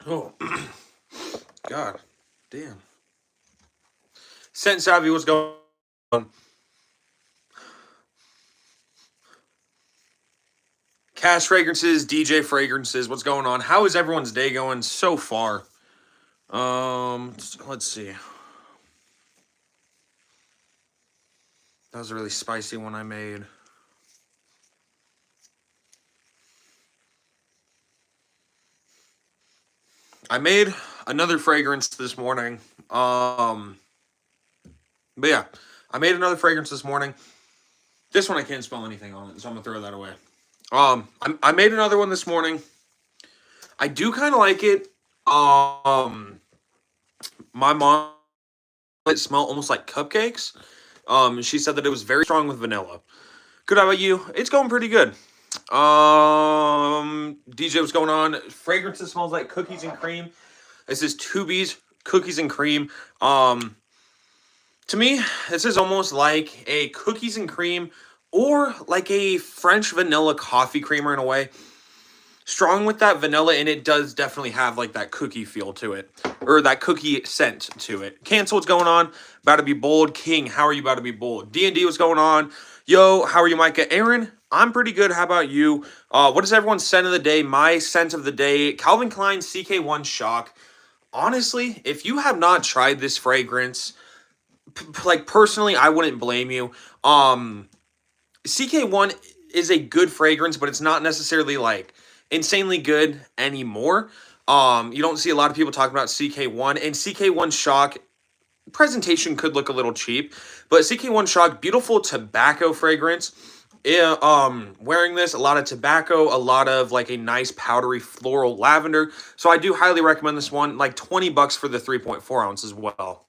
Oh, God damn. Scent Savvy, what's going on? Cash Fragrances, DJ Fragrances, what's going on? How is everyone's day going so far? Let's see. That was a really spicy one I made. I made another fragrance this morning. But yeah, I made another fragrance this morning. This one I can't spell anything on it, so I'm gonna throw that away. I made another one this morning. I do kind of like it. My mom it smelled almost like cupcakes. She said that it was very strong with vanilla. Good, how about you? It's going pretty good. DJ, what's going on? Fragrance that smells like cookies and cream. This is Tubi's cookies and cream. To me, this is almost like a cookies and cream or like a French vanilla coffee creamer in a way. Strong with that vanilla, and it does definitely have like that cookie feel to it, or that cookie scent to it. Cancel, what's going on? About to be bold. King, how are you about to be bold? D&D, what's going on? Yo, how are you, Mykah? Aaron, I'm pretty good. How about you? What is everyone's scent of the day? My scent of the day, Calvin Klein CK1 Shock. Honestly, if you have not tried this fragrance, like personally, I wouldn't blame you. CK1 is a good fragrance, but it's not necessarily like insanely good anymore. You don't see a lot of people talking about CK1, and CK1 Shock presentation could look a little cheap, but CK1 Shock, beautiful tobacco fragrance. Yeah, wearing this, a lot of tobacco, a lot of like a nice powdery floral lavender. So I do highly recommend this one. Like $20 for the 3.4 ounce as well.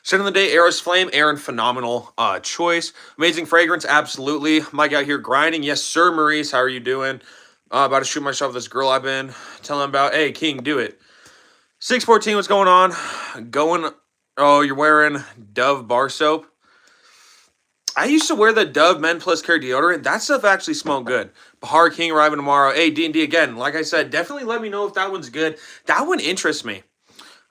Scent of the day, Eros Flame. Aaron, phenomenal choice. Amazing fragrance, absolutely. Mike out here grinding. Yes, sir, Maurice. How are you doing? About to shoot myself with this girl I've been telling about. Hey, King, do it. 614, what's going on? Oh, you're wearing Dove bar soap? I used to wear the Dove Men Plus Care deodorant. That stuff actually smelled good. Bahar King arriving tomorrow. Hey, D&D again. Like I said, definitely let me know if that one's good. That one interests me.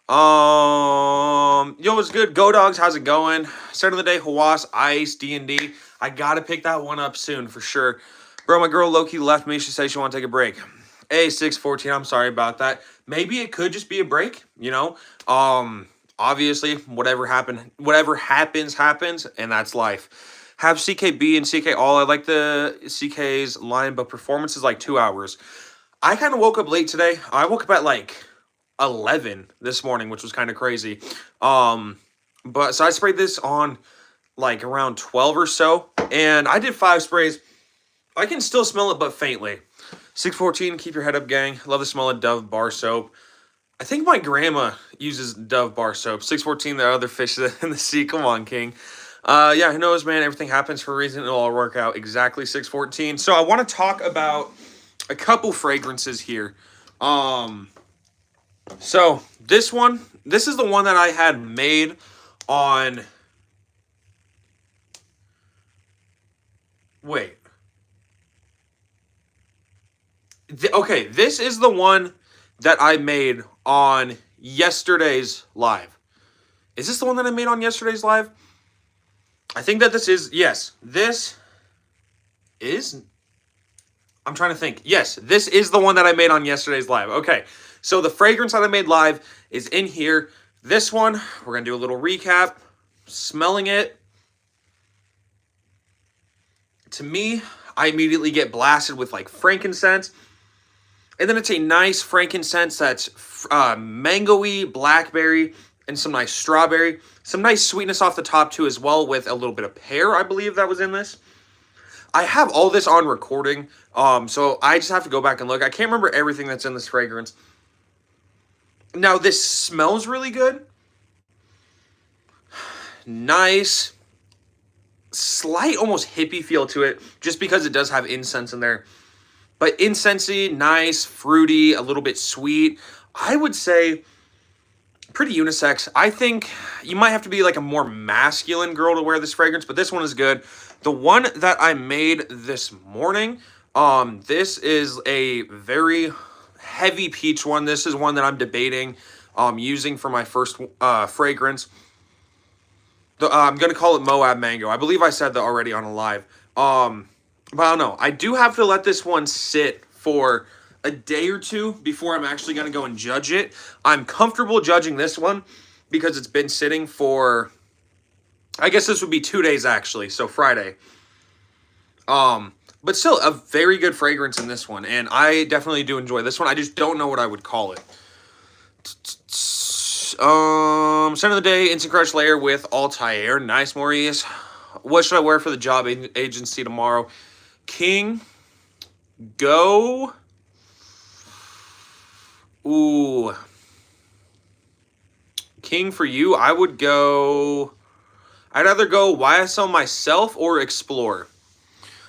Yo, what's good? Go Dogs, how's it going? Start of the day, Hawass, Ice, D&D. I gotta pick that one up soon for sure. Bro, my girl Loki left me. She said she want to take a break. Hey, 614, I'm sorry about that. Maybe it could just be a break, you know? Obviously, whatever happens, and that's life. Have CKB and CK all. I like the CK's line, but performance is like 2 hours. I kind of woke up late today. I woke up at like 11 this morning, which was kind of crazy. But so I sprayed this on like around 12 or so, and I did 5 sprays. I can still smell it, but faintly. 614, keep your head up, gang. Love the smell of Dove bar soap. I think my grandma uses Dove bar soap. 614, the other fish in the sea. Come on, King. Yeah, who knows, man? Everything happens for a reason. It'll all work out. Exactly, 614. So I want to talk about a couple fragrances here. So this is the one that I had made on. Wait. Okay, this is the one that I made on yesterday's live. Is this the one that I made on yesterday's live? I think that this is, yes, this is, I'm trying to think. Yes, this is the one that I made on yesterday's live. Okay, so the fragrance that I made live is in here. This one, we're going to do a little recap. Smelling it. To me, I immediately get blasted with like frankincense. And then it's a nice frankincense that's mango-y, blackberry, and some nice strawberry. Some nice sweetness off the top too as well, with a little bit of pear, I believe that was in this. I have all this on recording, so I just have to go back and look. I can't remember everything that's in this fragrance. Now, this smells really good. Nice, slight almost hippie feel to it, just because it does have incense in there. But incensey, nice, fruity, a little bit sweet. I would say pretty unisex. I think you might have to be like a more masculine girl to wear this fragrance, but this one is good. The one that I made this morning, this is a very heavy peach one. This is one that I'm debating using for my first fragrance. I'm going to call it Moab Mango. I believe I said that already on a live. But I don't know. I do have to let this one sit for a day or two before I'm actually going to go and judge it. I'm comfortable judging this one because it's been sitting for, I guess this would be 2 days actually, so Friday. But still a very good fragrance in this one, and I definitely do enjoy this one. I just don't know what I would call it. Scent of the day, Instant Crush Layer with Altair. Nice, Maurice. What should I wear for the job agency tomorrow? King, go. Ooh. King, for you, I would go. I'd either go YSL myself or Explore.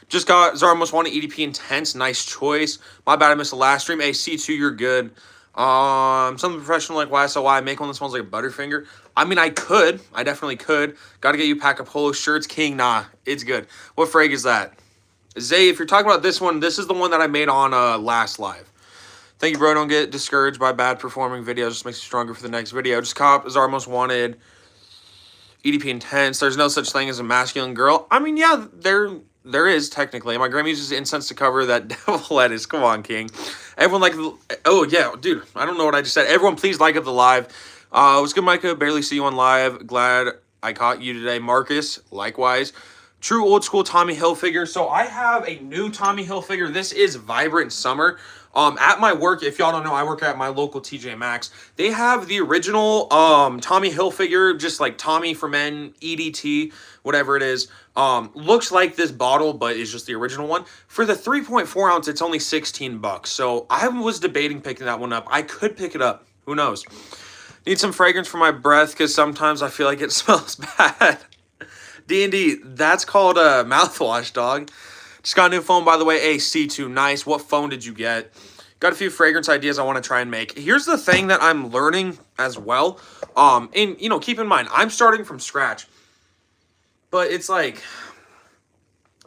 Just got Zara Most Wanted EDP Intense. Nice choice. My bad, I missed the last stream. Hey, C2, you're good. Something professional like YSL. Make one that smells like a Butterfinger. I mean, I could. I definitely could. Got to get you a pack of polo shirts. King, nah, it's good. What frag is that? Zay, if you're talking about this one, this is the one that I made on last live. Thank you, bro. Don't get discouraged by bad performing videos. Just makes you stronger for the next video. Just cop Zara Most Wanted EDP Intense. There's no such thing as a masculine girl. I mean, yeah, there is technically. My grandma uses incense to cover that devil lettuce. Come on, King. Everyone like, oh yeah, dude. I don't know what I just said. Everyone, please like up the live. What's good, Mykah? Barely see you on live. Glad I caught you today, Marcus. Likewise. True old school Tommy Hilfiger. So I have a new Tommy Hilfiger. This is Vibrant Summer. At my work, if y'all don't know, I work at my local TJ Maxx. They have the original Tommy Hilfiger, just like Tommy for Men, EDT, whatever it is. Looks like this bottle, but is just the original one. For the 3.4 ounce, it's only $16. So I was debating picking that one up. I could pick it up. Who knows? Need some fragrance for my breath because sometimes I feel like it smells bad. D&D, that's called a mouthwash, dog. Just got a new phone, by the way. Hey, C2, nice. What phone did you get? Got a few fragrance ideas I want to try and make. Here's the thing that I'm learning as well. And, you know, keep in mind, I'm starting from scratch. But it's like,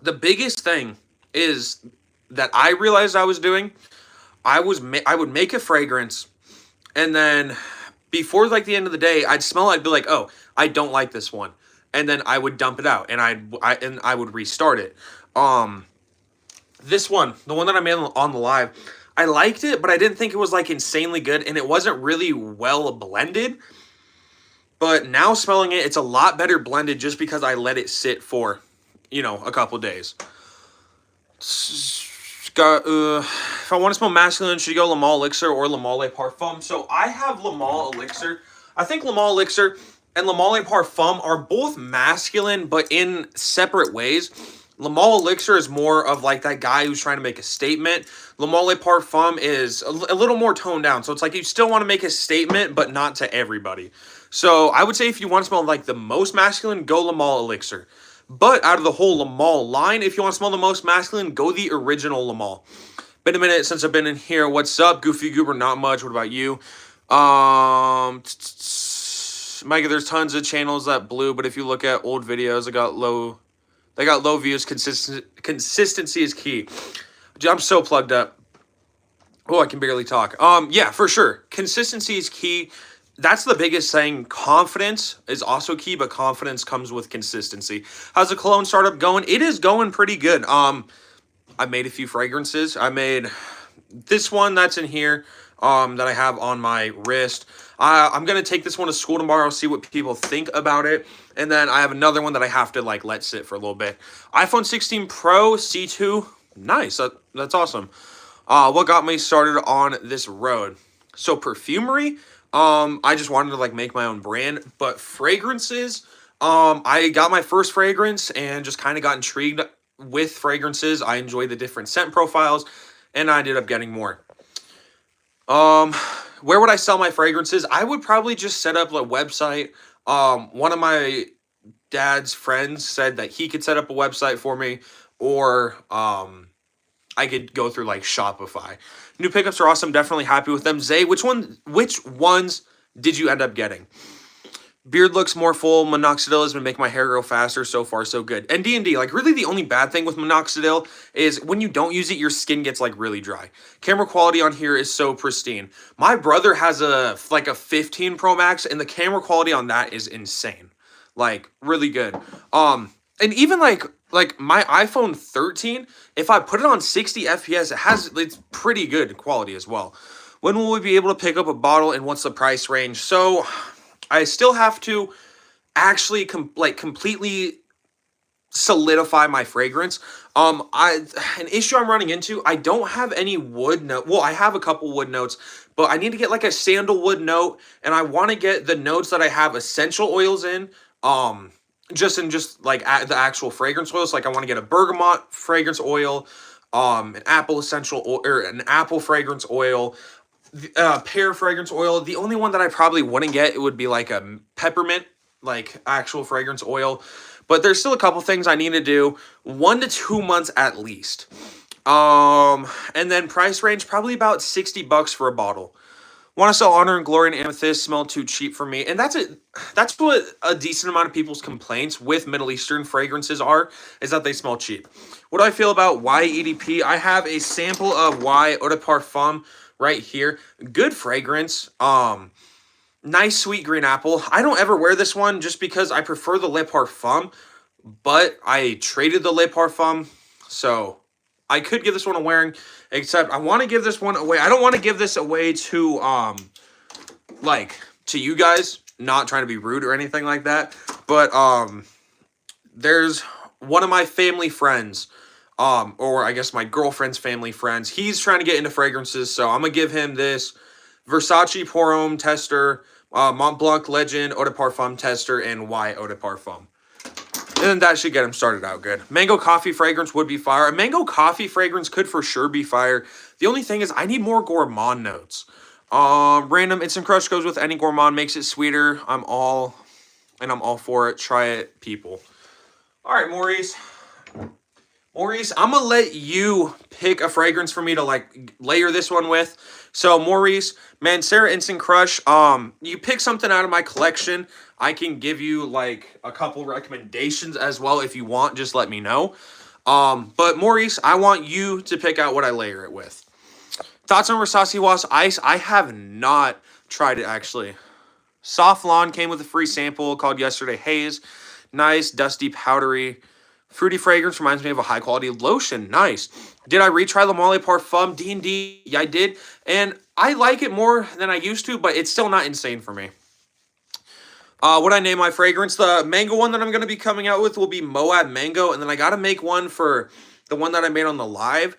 the biggest thing is that I realized I was doing, I would make a fragrance, and then before, like, the end of the day, I'd smell it, I'd be like, oh, I don't like this one. And then I would dump it out, and I would restart it. This one, the one that I made on the live, I liked it, but I didn't think it was like insanely good, and it wasn't really well blended. But now smelling it, it's a lot better blended just because I let it sit for, you know, a couple days. If I want to smell masculine, should you go Le Male Elixir or Le Male Parfum? So I have Le Male Elixir. I think Le Male Elixir and Le Male Parfum are both masculine, but in separate ways. Le Male Elixir is more of like that guy who's trying to make a statement. Le Male Parfum is a little more toned down. So it's like you still want to make a statement, but not to everybody. So I would say if you want to smell like the most masculine, go Le Male Elixir. But out of the whole Le Male line, if you want to smell the most masculine, go the original Le Male. Been a minute since I've been in here. What's up? Goofy Goober, not much. What about you? Mykah, there's tons of channels that blew, but if you look at old videos, they got low views. Consistency is key. Dude, I'm so plugged up. Oh, I can barely talk. Yeah, for sure. Consistency is key. That's the biggest thing. Confidence is also key, but confidence comes with consistency. How's the cologne startup going? It is going pretty good. I made a few fragrances. I made this one that's in here that I have on my wrist. I'm going to take this one to school tomorrow, see what people think about it. And then I have another one that I have to like let sit for a little bit. iPhone 16 Pro C2. Nice. That's awesome. What got me started on this road? So perfumery, I just wanted to like make my own brand, but fragrances, I got my first fragrance and just kind of got intrigued with fragrances. I enjoy the different scent profiles, and I ended up getting more. Where would I sell my fragrances? I would probably just set up a website. One of my dad's friends said that he could set up a website for me, or I could go through like Shopify. New pickups are awesome. Definitely happy with them. Zay, which ones did you end up getting? Beard looks more full. Minoxidil has been making my hair grow faster. So far, so good. And D&D, like really the only bad thing with minoxidil is when you don't use it, your skin gets like really dry. Camera quality on here is so pristine. My brother has a 15 Pro Max, and the camera quality on that is insane. Like really good. And even like my iPhone 13, if I put it on 60 FPS, it's pretty good quality as well. When will we be able to pick up a bottle, and what's the price range? So I still have to actually completely solidify my fragrance. An issue I'm running into, I don't have any wood note. Well, I have a couple wood notes, but I need to get like a sandalwood note, and I want to get the notes that I have essential oils in. Just like the actual fragrance oils. Like I want to get a bergamot fragrance oil, an apple essential oil, or an apple fragrance oil, pear fragrance oil. The only one that I probably wouldn't get, it would be like a peppermint, like actual fragrance oil. But there's still a couple things I need to do. 1 to 2 months at least. And then price range probably about $60 for a bottle. Want to sell Honor and Glory and Amethyst, smell too cheap for me. And that's it. That's what a decent amount of people's complaints with Middle Eastern fragrances are, is that they smell cheap. What do I feel about Y EDP? I have a sample of Y Eau de Parfum right here. Good fragrance. Nice sweet green apple. I don't ever wear this one just because I prefer the Le Parfum, but I traded the Le Parfum, so I could give this one a wearing, except I want to give this one away. I don't want to give this away to to you guys, not trying to be rude or anything like that, but there's one of my family friends, or I guess my girlfriend's family friends. He's trying to get into fragrances, so I'm gonna give him this Versace Pour Homme Tester, Mont Blanc Legend Eau de Parfum Tester, and Y Eau de Parfum. And that should get him started out good. Mango coffee fragrance would be fire. A mango coffee fragrance could for sure be fire. The only thing is I need more gourmand notes. Random Instant Crush goes with any gourmand, makes it sweeter. I'm all for it. Try it, people. All right, Maurice. Maurice, I'm going to let you pick a fragrance for me to like layer this one with. So Maurice, Mancera Instant Crush, you pick something out of my collection. I can give you like a couple recommendations as well if you want, just let me know. But Maurice, I want you to pick out what I layer it with. Thoughts on Versace Wasp Ice? I have not tried it actually. Soft Lawn came with a free sample called Yesterday Haze. Nice, dusty, powdery. Fruity fragrance reminds me of a high-quality lotion. Nice. Did I retry Le Male Parfum D&D? Yeah, I did. And I like it more than I used to, but it's still not insane for me. What I name my fragrance? The mango one that I'm going to be coming out with will be Moab Mango. And then I got to make one for the one that I made on the live.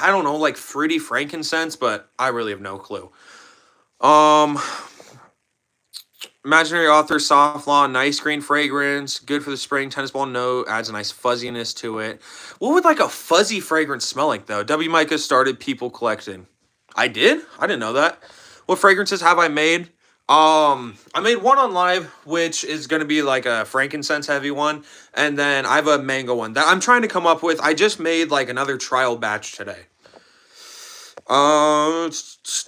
I don't know, like fruity frankincense, but I really have no clue. Imaginary Author Soft Lawn, nice green fragrance, good for the spring tennis ball note, adds a nice fuzziness to it. What would like a fuzzy fragrance smell like though? W. Mykah started people collecting. I did? I didn't know that. What fragrances have I made? I made one on live, which is going to be like a frankincense heavy one. And then I have a mango one that I'm trying to come up with. I just made like another trial batch today.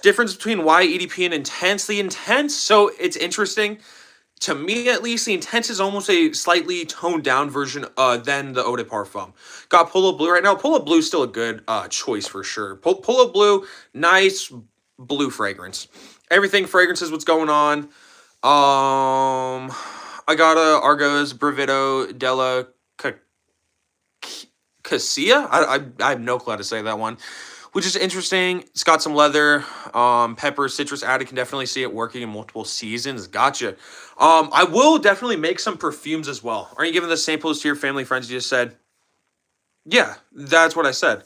Difference between Y EDP and Intense. The Intense, so it's interesting. To me, at least, the Intense is almost a slightly toned down version than the Eau de Parfum. Got Polo Blue right now. Polo Blue is still a good choice for sure. Polo Blue, nice blue fragrance. Everything fragrance is what's going on. I got a Argos Brevetto della Cassia. I have no clue how to say that one, which is interesting. It's got some leather, pepper, citrus added. Can definitely see it working in multiple seasons. Gotcha. I will definitely make some perfumes as well. Are you giving the samples to your family friends? You just said. Yeah, that's what I said.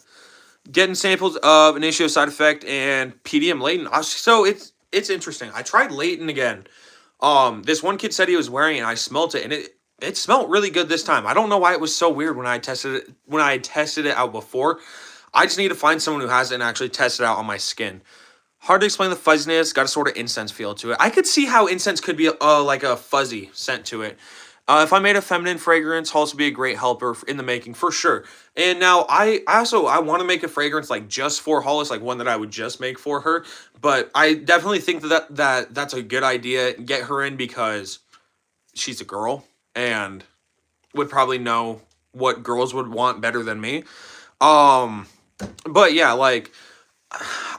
Getting samples of Initio Side Effect and PDM Latent. So it's interesting. I tried Latent again. This one kid said he was wearing it, and I smelt it, and it smelled really good this time. I don't know why it was so weird when I tested it out before. I just need to find someone who has it and actually test it out on my skin. Hard to explain the fuzziness. Got a sort of incense feel to it. I could see how incense could be like a fuzzy scent to it. If I made a feminine fragrance, also be a great helper in the making for sure. And now I want to make a fragrance like just for Hollis, like one that I would just make for her. But I definitely think that's a good idea. Get her in because she's a girl and would probably know what girls would want better than me. Um, but yeah, like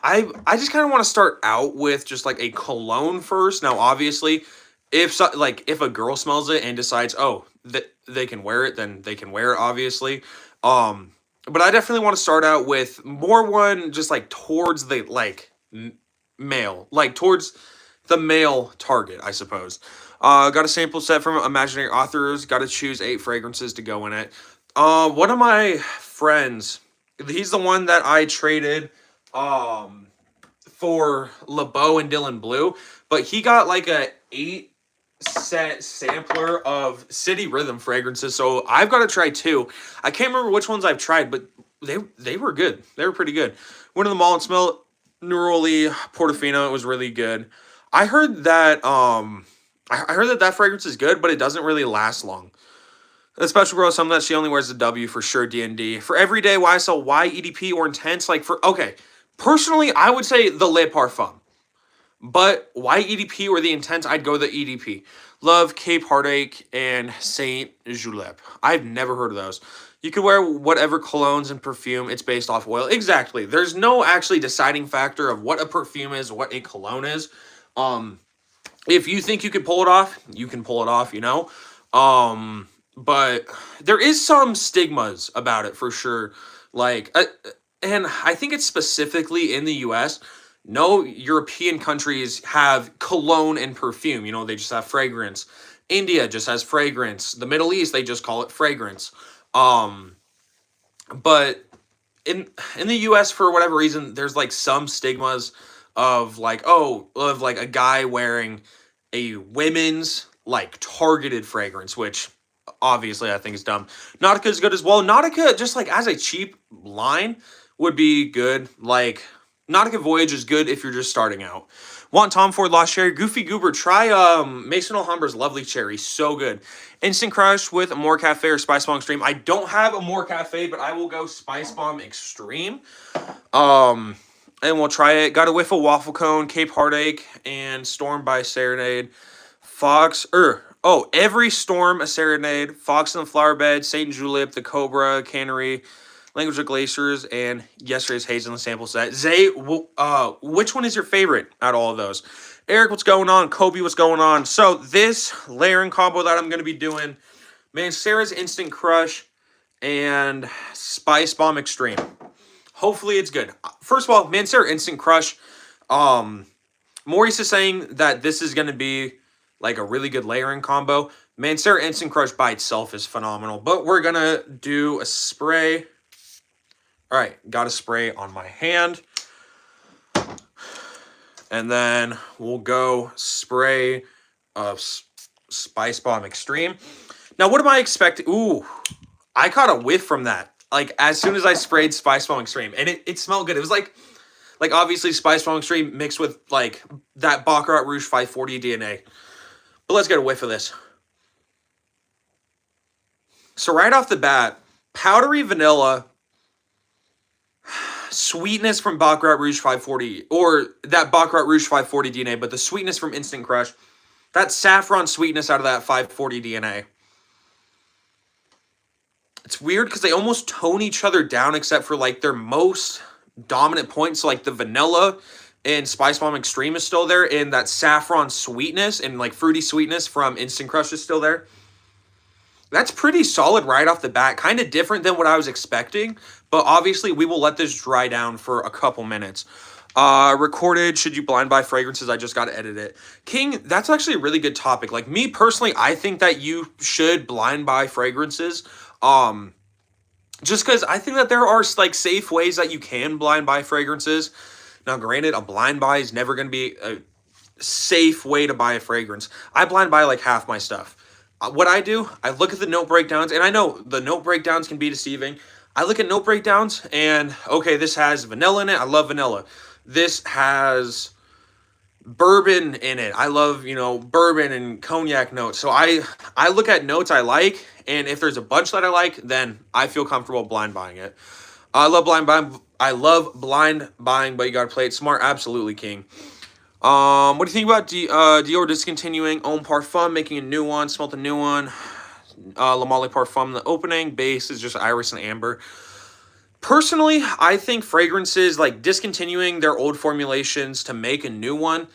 I just kind of want to start out with just like a cologne first. Now, obviously, if a girl smells it and decides, oh, that they can wear it, then they can wear it, obviously. But I definitely want to start out with more one just like towards the male, like towards the male target, I suppose. Got a sample set from Imaginary Authors. Got to choose 8 fragrances to go in it. One of my friends, he's the one that I traded for LeBeau and Dylan Blue, but he got like a 8 set sampler of City Rhythm fragrances, so I've got to try 2. I can't remember which ones I've tried, but they were good. They were pretty good. Went to the mall and smelled Neroli Portofino. It was really good. I heard that I heard that that fragrance is good, but it doesn't really last long. The special girl is something that she only wears a W for sure. D&D for everyday YSL, Y EDP or intense. Like for okay, personally, I would say the Le Parfum, but Y EDP or the intense, I'd go the EDP. Love Cape Heartache and Saint Julep. I've never heard of those. You could wear whatever colognes and perfume. It's based off oil. Exactly. There's no actually deciding factor of what a perfume is, what a cologne is. If you think you could pull it off, you can pull it off, you know. But there is some stigmas about it for sure. Like, and I think it's specifically in the U.S. No European countries have cologne and perfume. You know, they just have fragrance. India just has fragrance. The Middle East, they just call it fragrance. But in the US, for whatever reason, there's like some stigmas of like, oh, of like a guy wearing a women's like targeted fragrance, which obviously I think is dumb. Nautica is good as well. Nautica, just like as a cheap line, would be good. Like Nautica Voyage is good if you're just starting out. Want Tom Ford Lost Cherry, Goofy Goober. Try Mason Alhambra's Lovely Cherry, so good. Instant Crush with More Cafe or Spice Bomb Extreme. I don't have a More Cafe, but I will go Spice Bomb Extreme. And we'll try it. Got a whiff of Waffle Cone, Cape Heartache, and Storm by Serenade. Every Storm a Serenade, Fox and the Flower Bed, Saint Julep, the Cobra, Cannery, Language of Glaciers, and yesterday's Hazelnut sample set. Zay, which one is your favorite out of all of those? Eric, what's going on? Kobe, what's going on? So this layering combo that I'm going to be doing, Mancera's Instant Crush and Spice Bomb Extreme. Hopefully it's good. First of all, Mancera Instant Crush. Maurice is saying that this is going to be like a really good layering combo. Mancera Instant Crush by itself is phenomenal, but we're going to do a spray. All right, got a spray on my hand. And then we'll go spray of Spice Bomb Extreme. Now, what am I expecting? Ooh, I caught a whiff from that. Like, as soon as I sprayed Spice Bomb Extreme. And it smelled good. It was like obviously Spice Bomb Extreme mixed with, like, that Baccarat Rouge 540 DNA. But let's get a whiff of this. So right off the bat, powdery vanilla, sweetness from Baccarat Rouge 540, or that Baccarat Rouge 540 DNA, but the sweetness from Instant Crush, that saffron sweetness out of that 540 DNA. It's weird because they almost tone each other down except for like their most dominant points. So like the vanilla and Spice Bomb Extreme is still there, and that saffron sweetness and like fruity sweetness from Instant Crush is still there. That's pretty solid right off the bat. Kind of different than what I was expecting, but obviously we will let this dry down for a couple minutes. Recorded, should you blind buy fragrances? I just got to edit it. King, that's actually a really good topic. Like me personally, I think that you should blind buy fragrances. Just because I think that there are like safe ways that you can blind buy fragrances. Now, granted, a blind buy is never going to be a safe way to buy a fragrance. I blind buy like half my stuff. What I do, I look at the note breakdowns, and I know the note breakdowns can be deceiving. I look at note breakdowns, and okay, this has vanilla in it. I love vanilla. This has bourbon in it. I love, bourbon and cognac notes. So I look at notes I like, and if there's a bunch that I like, then I feel comfortable blind buying it. I love blind buying. But you gotta play it smart. Absolutely, King. What do you think about Dior discontinuing Homme Parfum, making a new one, smelt a new one? La Male Parfum, the opening base is just iris and amber. Personally, I think fragrances like discontinuing their old formulations to make a new one,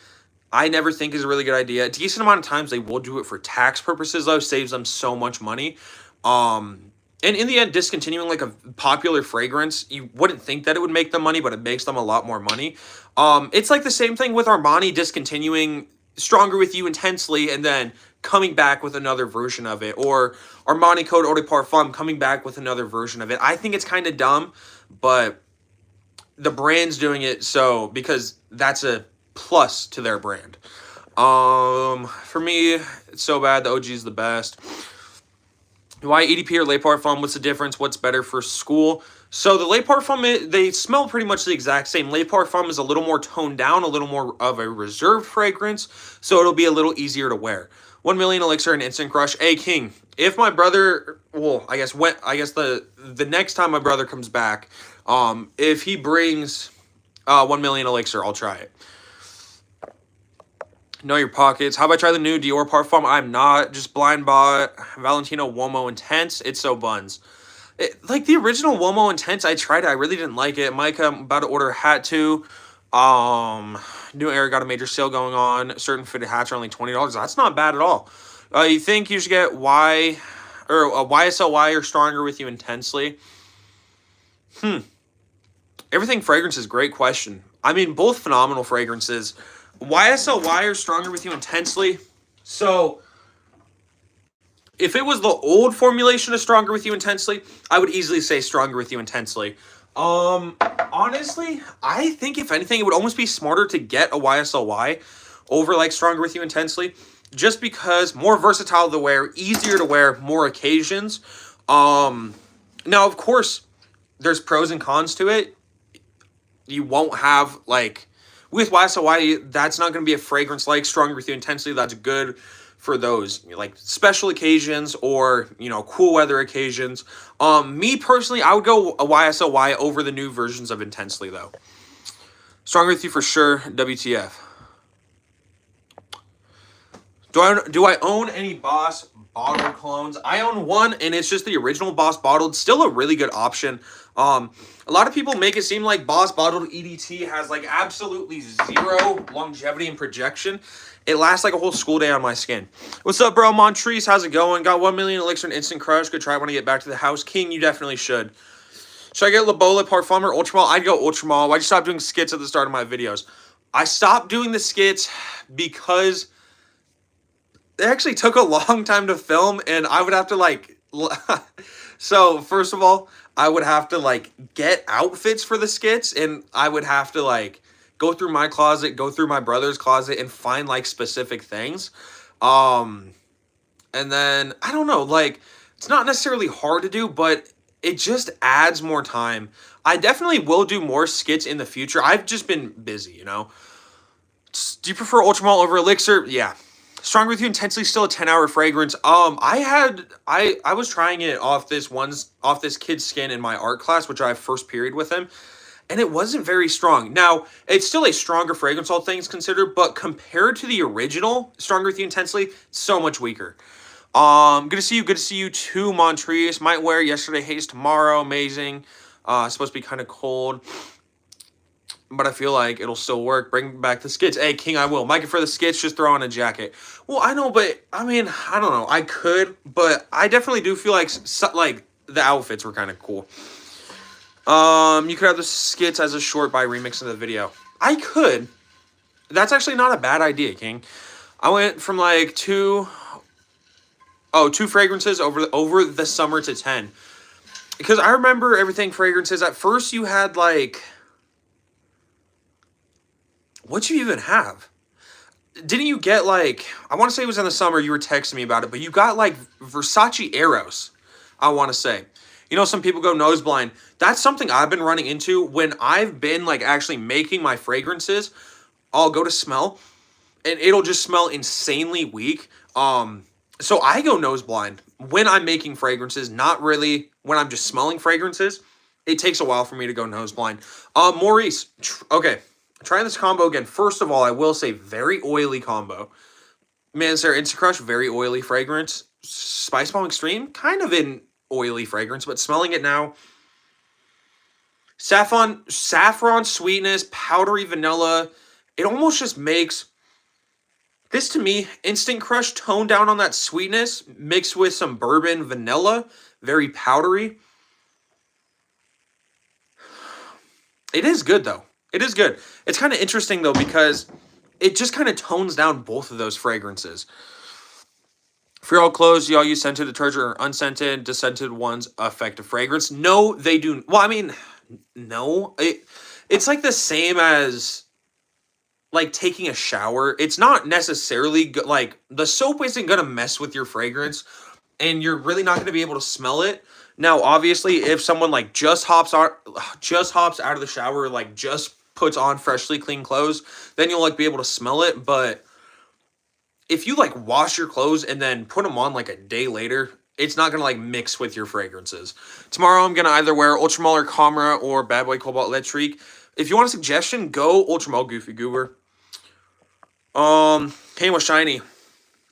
I never think is a really good idea. A decent amount of times they will do it for tax purposes though, saves them so much money. And in the end, discontinuing like a popular fragrance, you wouldn't think that it would make them money, but it makes them a lot more money. It's like the same thing with Armani discontinuing Stronger With You Intensely and then coming back with another version of it, or Armani Code Eau de Parfum coming back with another version of it. I think it's kind of dumb, but the brand's doing it so because that's a plus to their brand. For me, it's so bad. The OG is the best. Why EDP or Le Parfum? What's the difference? What's better for school? So the Le Parfum, they smell pretty much the exact same. Le Parfum is a little more toned down, a little more of a reserved fragrance, so it'll be a little easier to wear. 1 million elixir and instant crush. Hey King, if my brother, well, I guess the next time my brother comes back, if he brings 1 million elixir, I'll try it. Know your pockets. How about I try the new Dior Parfum? I'm not. Just blind bought Valentino Uomo Intense. It's so buns. Like the original Uomo Intense, I tried it. I really didn't like it. Mykah, I'm about to order a hat too. New Era got a major sale going on. Certain fitted hats are only $20. That's not bad at all. You think you should get Y or a YSLY or Stronger With You Intensely? Everything fragrance is great question. I mean, both phenomenal fragrances. YSLY or Stronger With You Intensely. So, if it was the old formulation of Stronger With You Intensely, I would easily say Stronger With You Intensely. Honestly, I think if anything, it would almost be smarter to get a YSLY over like Stronger With You Intensely, just because more versatile to wear, easier to wear, more occasions. Now, of course, there's pros and cons to it. You won't have like with YSLY, that's not going to be a fragrance like Stronger With You Intensely. That's good for those like special occasions or, you know, cool weather occasions. Me personally, I would go a YSLY over the new versions of Intensely though. Stronger With You for sure. WTF. Do I own any Boss bottled clones? I own one, and it's just the original Boss bottled. Still a really good option. A lot of people make it seem like Boss bottled EDT has like absolutely zero longevity and projection. It lasts like a whole school day on my skin. What's up, bro? Montrese, how's it going? Got 1 million elixir and instant crush. Good try when I get back to the house. King, you definitely should. Should I get Le Beau Parfum or Ultramall? I'd go Ultramall. Why'd you stop doing skits at the start of my videos? I stopped doing the skits because it actually took a long time to film, and I would have to like so first of all, I would have to like get outfits for the skits, and I would have to like go through my closet, go through my brother's closet, and find like specific things. And then I don't know, like it's not necessarily hard to do, but it just adds more time. I definitely will do more skits in the future. I've just been busy, you know. Do you prefer Ultramall over Elixir? Yeah. Stronger With You Intensely still a 10-hour fragrance. I was trying it off this kid's skin in my art class, which I have first period with him, and it wasn't very strong. Now, it's still a stronger fragrance, all things considered, but compared to the original Stronger With You Intensely, so much weaker. Good to see you. Good to see you too, Montrese. Might wear yesterday, haze tomorrow. Amazing. Supposed to be kind of cold, but I feel like it'll still work. Bring back the skits. Hey, King, I will. Mykah for the skits, just throw on a jacket. Well, I know, but I mean, I don't know. I could, but I definitely do feel like the outfits were kind of cool. You could have the skits as a short by remixing the video. I could. That's actually not a bad idea, King. I went from like two fragrances over the summer to 10. Because I remember everything fragrances. At first you had like, what'd you even have? Didn't you get like, I want to say it was in the summer, you were texting me about it, but you got like Versace Eros, I want to say. You know, some people go nose blind. That's something I've been running into when I've been like actually making my fragrances. I'll go to smell and it'll just smell insanely weak. So I go nose blind when I'm making fragrances, not really when I'm just smelling fragrances. It takes a while for me to go nose blind. Maurice, okay. Trying this combo again. First of all, I will say very oily combo. Mancera Instant Crush, very oily fragrance. Spice Bomb Extreme, kind of an oily fragrance, but smelling it now. Saffron sweetness, powdery vanilla. It almost just makes this, to me, Instant Crush toned down on that sweetness, mixed with some bourbon vanilla, very powdery. It is good, though. It is good. It's kind of interesting, though, because it just kind of tones down both of those fragrances. For your all clothes, y'all use scented detergent or unscented, descented ones effective fragrance? No, they do. Well, I mean, no. It's like the same as like taking a shower. It's not necessarily like the soap isn't going to mess with your fragrance and you're really not going to be able to smell it. Now, obviously, if someone like just hops out of the shower, like just puts on freshly clean clothes, then you'll like be able to smell it. But if you like wash your clothes and then put them on like a day later, it's not going to like mix with your fragrances. Tomorrow, I'm going to either wear Ultramall or Camera or Bad Boy Cobalt Electrique. If you want a suggestion, go Ultramall Goofy Goober. Hand was shiny.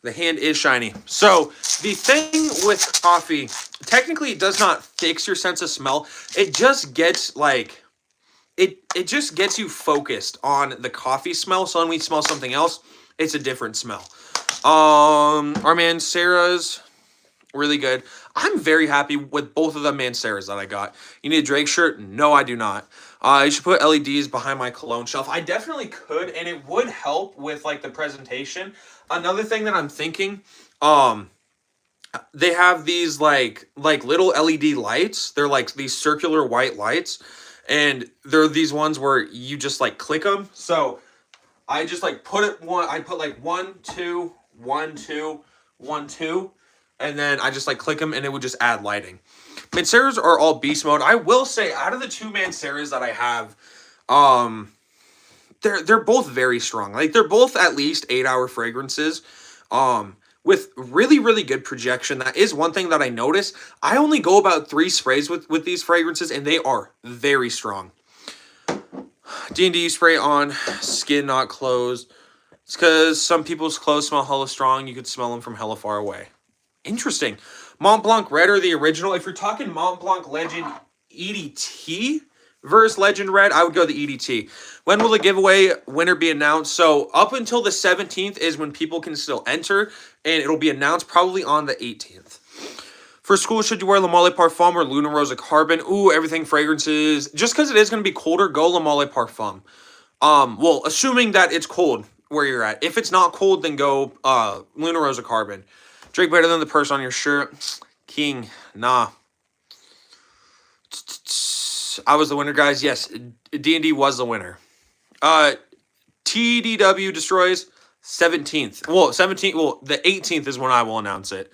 The hand is shiny. So the thing with coffee, technically it does not fix your sense of smell. It just gets like, it just gets you focused on the coffee smell. So when we smell something else, it's a different smell. Our Mancera's really good. I'm very happy with both of the Mancera's that I got. You need a Drake shirt? No, I do not. You should put LEDs behind my cologne shelf. I definitely could, and it would help with like the presentation. Another thing that I'm thinking, they have these like little LED lights. They're like these circular white lights, and they're these ones where you just like click them. So I just like I put like 1, 2, 1, 2, 1, 2, and then I just like click them, and it would just add lighting. Mancera's are all beast mode. I will say, out of the two Mancera's that I have, they're both very strong. Like they're both at least 8-hour fragrances, with really, really good projection. That is one thing that I notice. I only go about 3 sprays with these fragrances, and they are very strong. D&D spray on skin, not clothes. It's because some people's clothes smell hella strong. You could smell them from hella far away. Interesting. Mont Blanc Red or the original. If you're talking Mont Blanc Legend EDT versus Legend Red, I would go the EDT. When will the giveaway winner be announced? So up until the 17th is when people can still enter, and it'll be announced probably on the 18th. For school, should you wear Le Male Parfum or Luna Rosa Carbon? Ooh, everything fragrances. Just because it is going to be colder, go Le Male Parfum. Well, assuming that it's cold where you're at. If it's not cold, then go Luna Rosa Carbon. Drake better than the person on your shirt. King, nah. I was the winner, guys. Yes, D&D was the winner. TDW destroys 17th. Well, 17th. Well, the 18th is when I will announce it.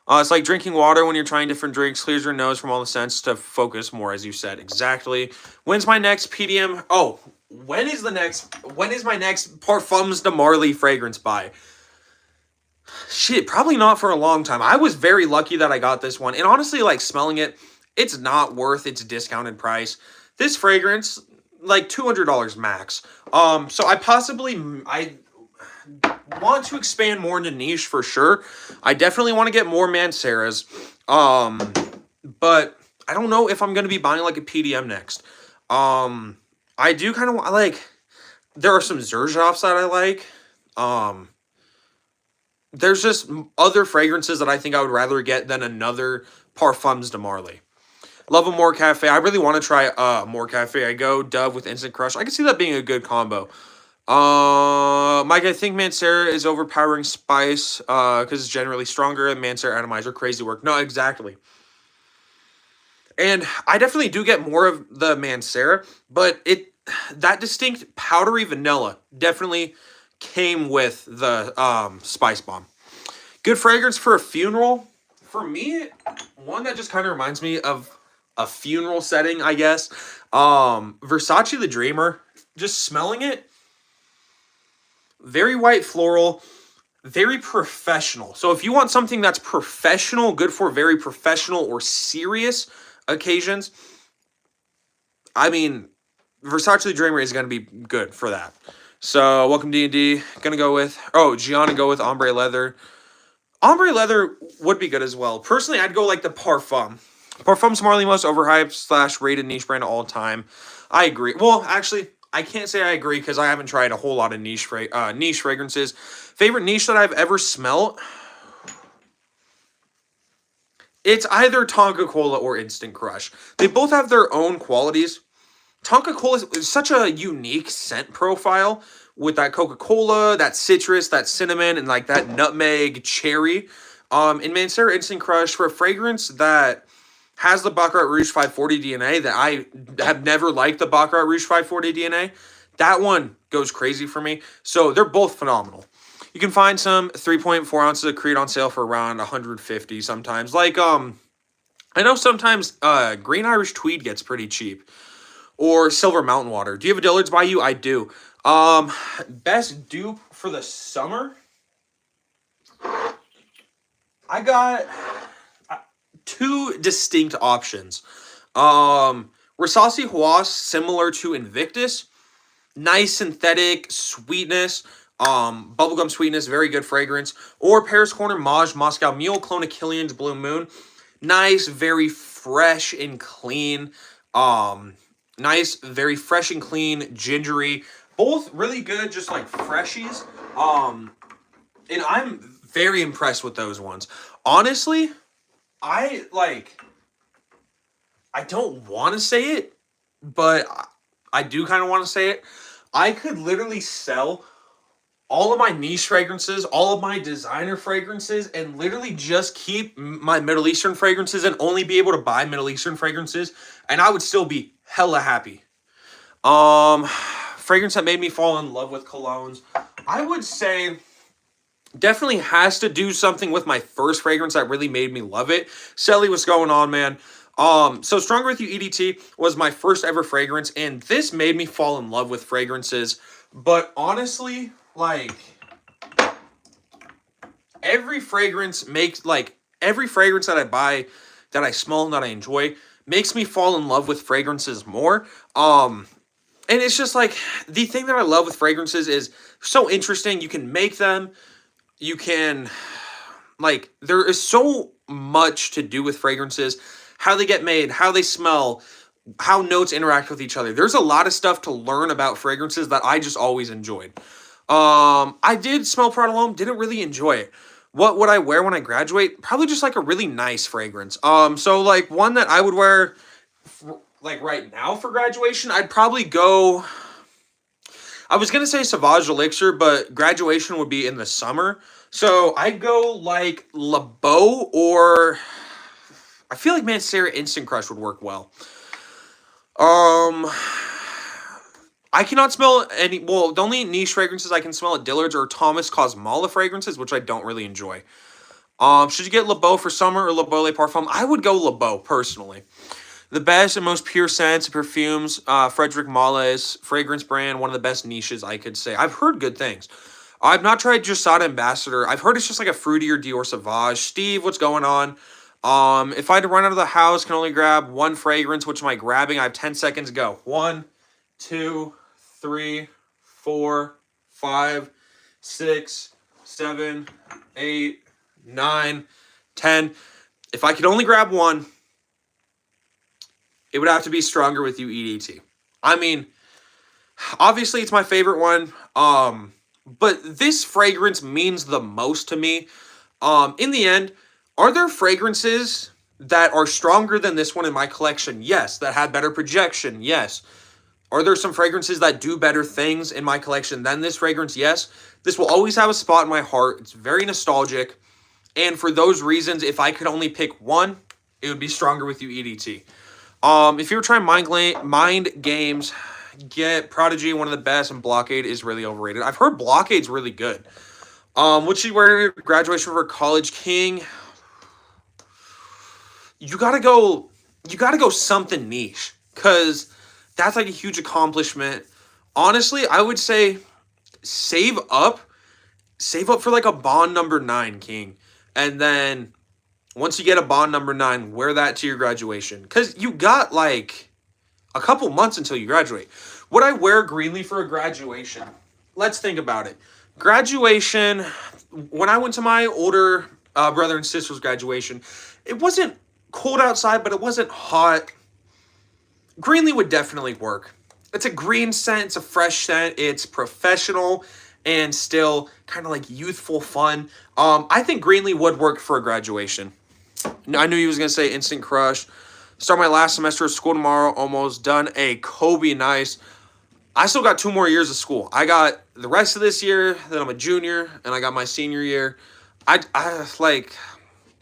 It's like drinking water when you're trying different drinks. Clears your nose from all the scents to focus more, as you said. Exactly. When's my next PDM? Oh, when is my next Parfums de Marly fragrance buy? Shit, probably not for a long time. I was very lucky that I got this one. And honestly, like smelling it, it's not worth its discounted price. This fragrance, like $200 max. So I want to expand more into niche for sure. I definitely want to get more Mancera's. But I don't know if I'm going to be buying like a PDM next. I do kind of like, there are some Xerjoffs that I like. There's just other fragrances that I think I would rather get than another Parfums de Marly. Love a More Cafe. I really want to try More Cafe. I go Dove with Instant Crush. I can see that being a good combo. Mike, I think Mancera is overpowering Spice because it's generally stronger, and Mancera Atomizer crazy work. No, exactly. And I definitely do get more of the Mancera, but that distinct powdery vanilla definitely came with the Spice Bomb. Good fragrance for a funeral. For me, one that just kind of reminds me of a funeral setting, I guess. Versace the Dreamer. Just smelling it. Very white floral. Very professional. So if you want something that's professional, good for very professional or serious occasions, I mean, Versace Dreamer is going to be good for that. So, welcome D&D. Going to go with, oh, Gianna, go with Ombre Leather. Ombre Leather would be good as well. Personally, I'd go like the Parfum. Parfum's Marley most overhyped / rated niche brand of all time. I agree. Well, actually, I can't say I agree because I haven't tried a whole lot of niche fragrances. Favorite niche that I've ever smelled? It's either Tonka Cola or Instant Crush. They both have their own qualities. Tonka Cola is such a unique scent profile with that Coca-Cola, that citrus, that cinnamon, and like that nutmeg cherry. And Mancera Instant Crush for a fragrance that has the Baccarat Rouge 540 DNA that I have never liked the Baccarat Rouge 540 DNA. That one goes crazy for me. So they're both phenomenal. You can find some 3.4 ounces of Creed on sale for around 150 sometimes. Like, I know sometimes Green Irish Tweed gets pretty cheap. Or Silver Mountain Water. Do you have a Dillard's by you? I do. Best dupe for the summer? I got two distinct options. Rosasi Huas, similar to Invictus. Nice synthetic sweetness. Bubblegum sweetness, very good fragrance. Or Paris Corner Maj Moscow Mule Clone of Killian's Blue Moon. Nice, very fresh and clean. Nice, very fresh and clean, gingery. Both really good, just like freshies. And I'm very impressed with those ones. Honestly, I don't want to say it, but I do kind of want to say it. I could literally sell all of my niche fragrances, all of my designer fragrances, and literally just keep my Middle Eastern fragrances and only be able to buy Middle Eastern fragrances, and I would still be hella happy. Fragrance that made me fall in love with colognes. I would say definitely has to do something with my first fragrance that really made me love it. Selly, what's going on, man? So Stronger With You EDT was my first ever fragrance, and this made me fall in love with fragrances. But honestly, like, every fragrance that I buy, that I smell, and that I enjoy, makes me fall in love with fragrances more. And it's just like, the thing that I love with fragrances is so interesting. You can make them. You can, like, there is so much to do with fragrances. How they get made, how they smell, how notes interact with each other. There's a lot of stuff to learn about fragrances that I just always enjoyed. I did smell Prada L'Homme, didn't really enjoy it. What would I wear when I graduate? Probably just like a really nice fragrance. So like one that I would wear like right now for graduation, I'd probably go, I was going to say Sauvage Elixir, but graduation would be in the summer. So I'd go like Le Beau, or I feel like Mancera Instant Crush would work well. I cannot smell any, well, the only niche fragrances I can smell at Dillard's are Thomas Cosmala fragrances, which I don't really enjoy. Should you get Le Beau for summer or Le Beau Le Parfum? I would go Le Beau, personally. The best and most pure scents and perfumes, Frederic Malle's fragrance brand, one of the best niches I could say. I've heard good things. I've not tried Jasada Ambassador. I've heard it's just like a fruitier Dior Sauvage. Steve, what's going on? If I had to run out of the house, can only grab one fragrance. Which am I grabbing? I have 10 seconds to go. 1, 2, 3, 4, 5, 6, 7, 8, 9, 10. If I could only grab one, it would have to be Stronger With You EDT. I mean, obviously it's my favorite one. But this fragrance means the most to me. In the end, are there fragrances that are stronger than this one in my collection? Yes. That have better projection? Yes. Are there some fragrances that do better things in my collection than this fragrance? Yes. This will always have a spot in my heart. It's very nostalgic. And for those reasons, if I could only pick one, it would be Stronger With You EDT. If you're trying mind games, get Prodigy, one of the best, and Blockade is really overrated. I've heard Blockade's really good. Would she wear graduation for College King? You gotta go something niche, because that's like a huge accomplishment. Honestly, I would say save up for like a Bond number 9, King. And then once you get a Bond number 9, wear that to your graduation. Because you got like a couple months until you graduate. Would I wear Greenlee for a graduation? Let's think about it. Graduation, when I went to my older brother and sister's graduation, it wasn't cold outside, but it wasn't hot. Greenlee would definitely work. It's a green scent, it's a fresh scent, it's professional and still kind of like youthful fun. I think Greenlee would work for a graduation. I knew he was going to say instant crush. Start my last semester of school tomorrow, almost done. A Kobe, nice. I still got 2 more years of school. I got the rest of this year, then I'm a junior, and I got my senior year. I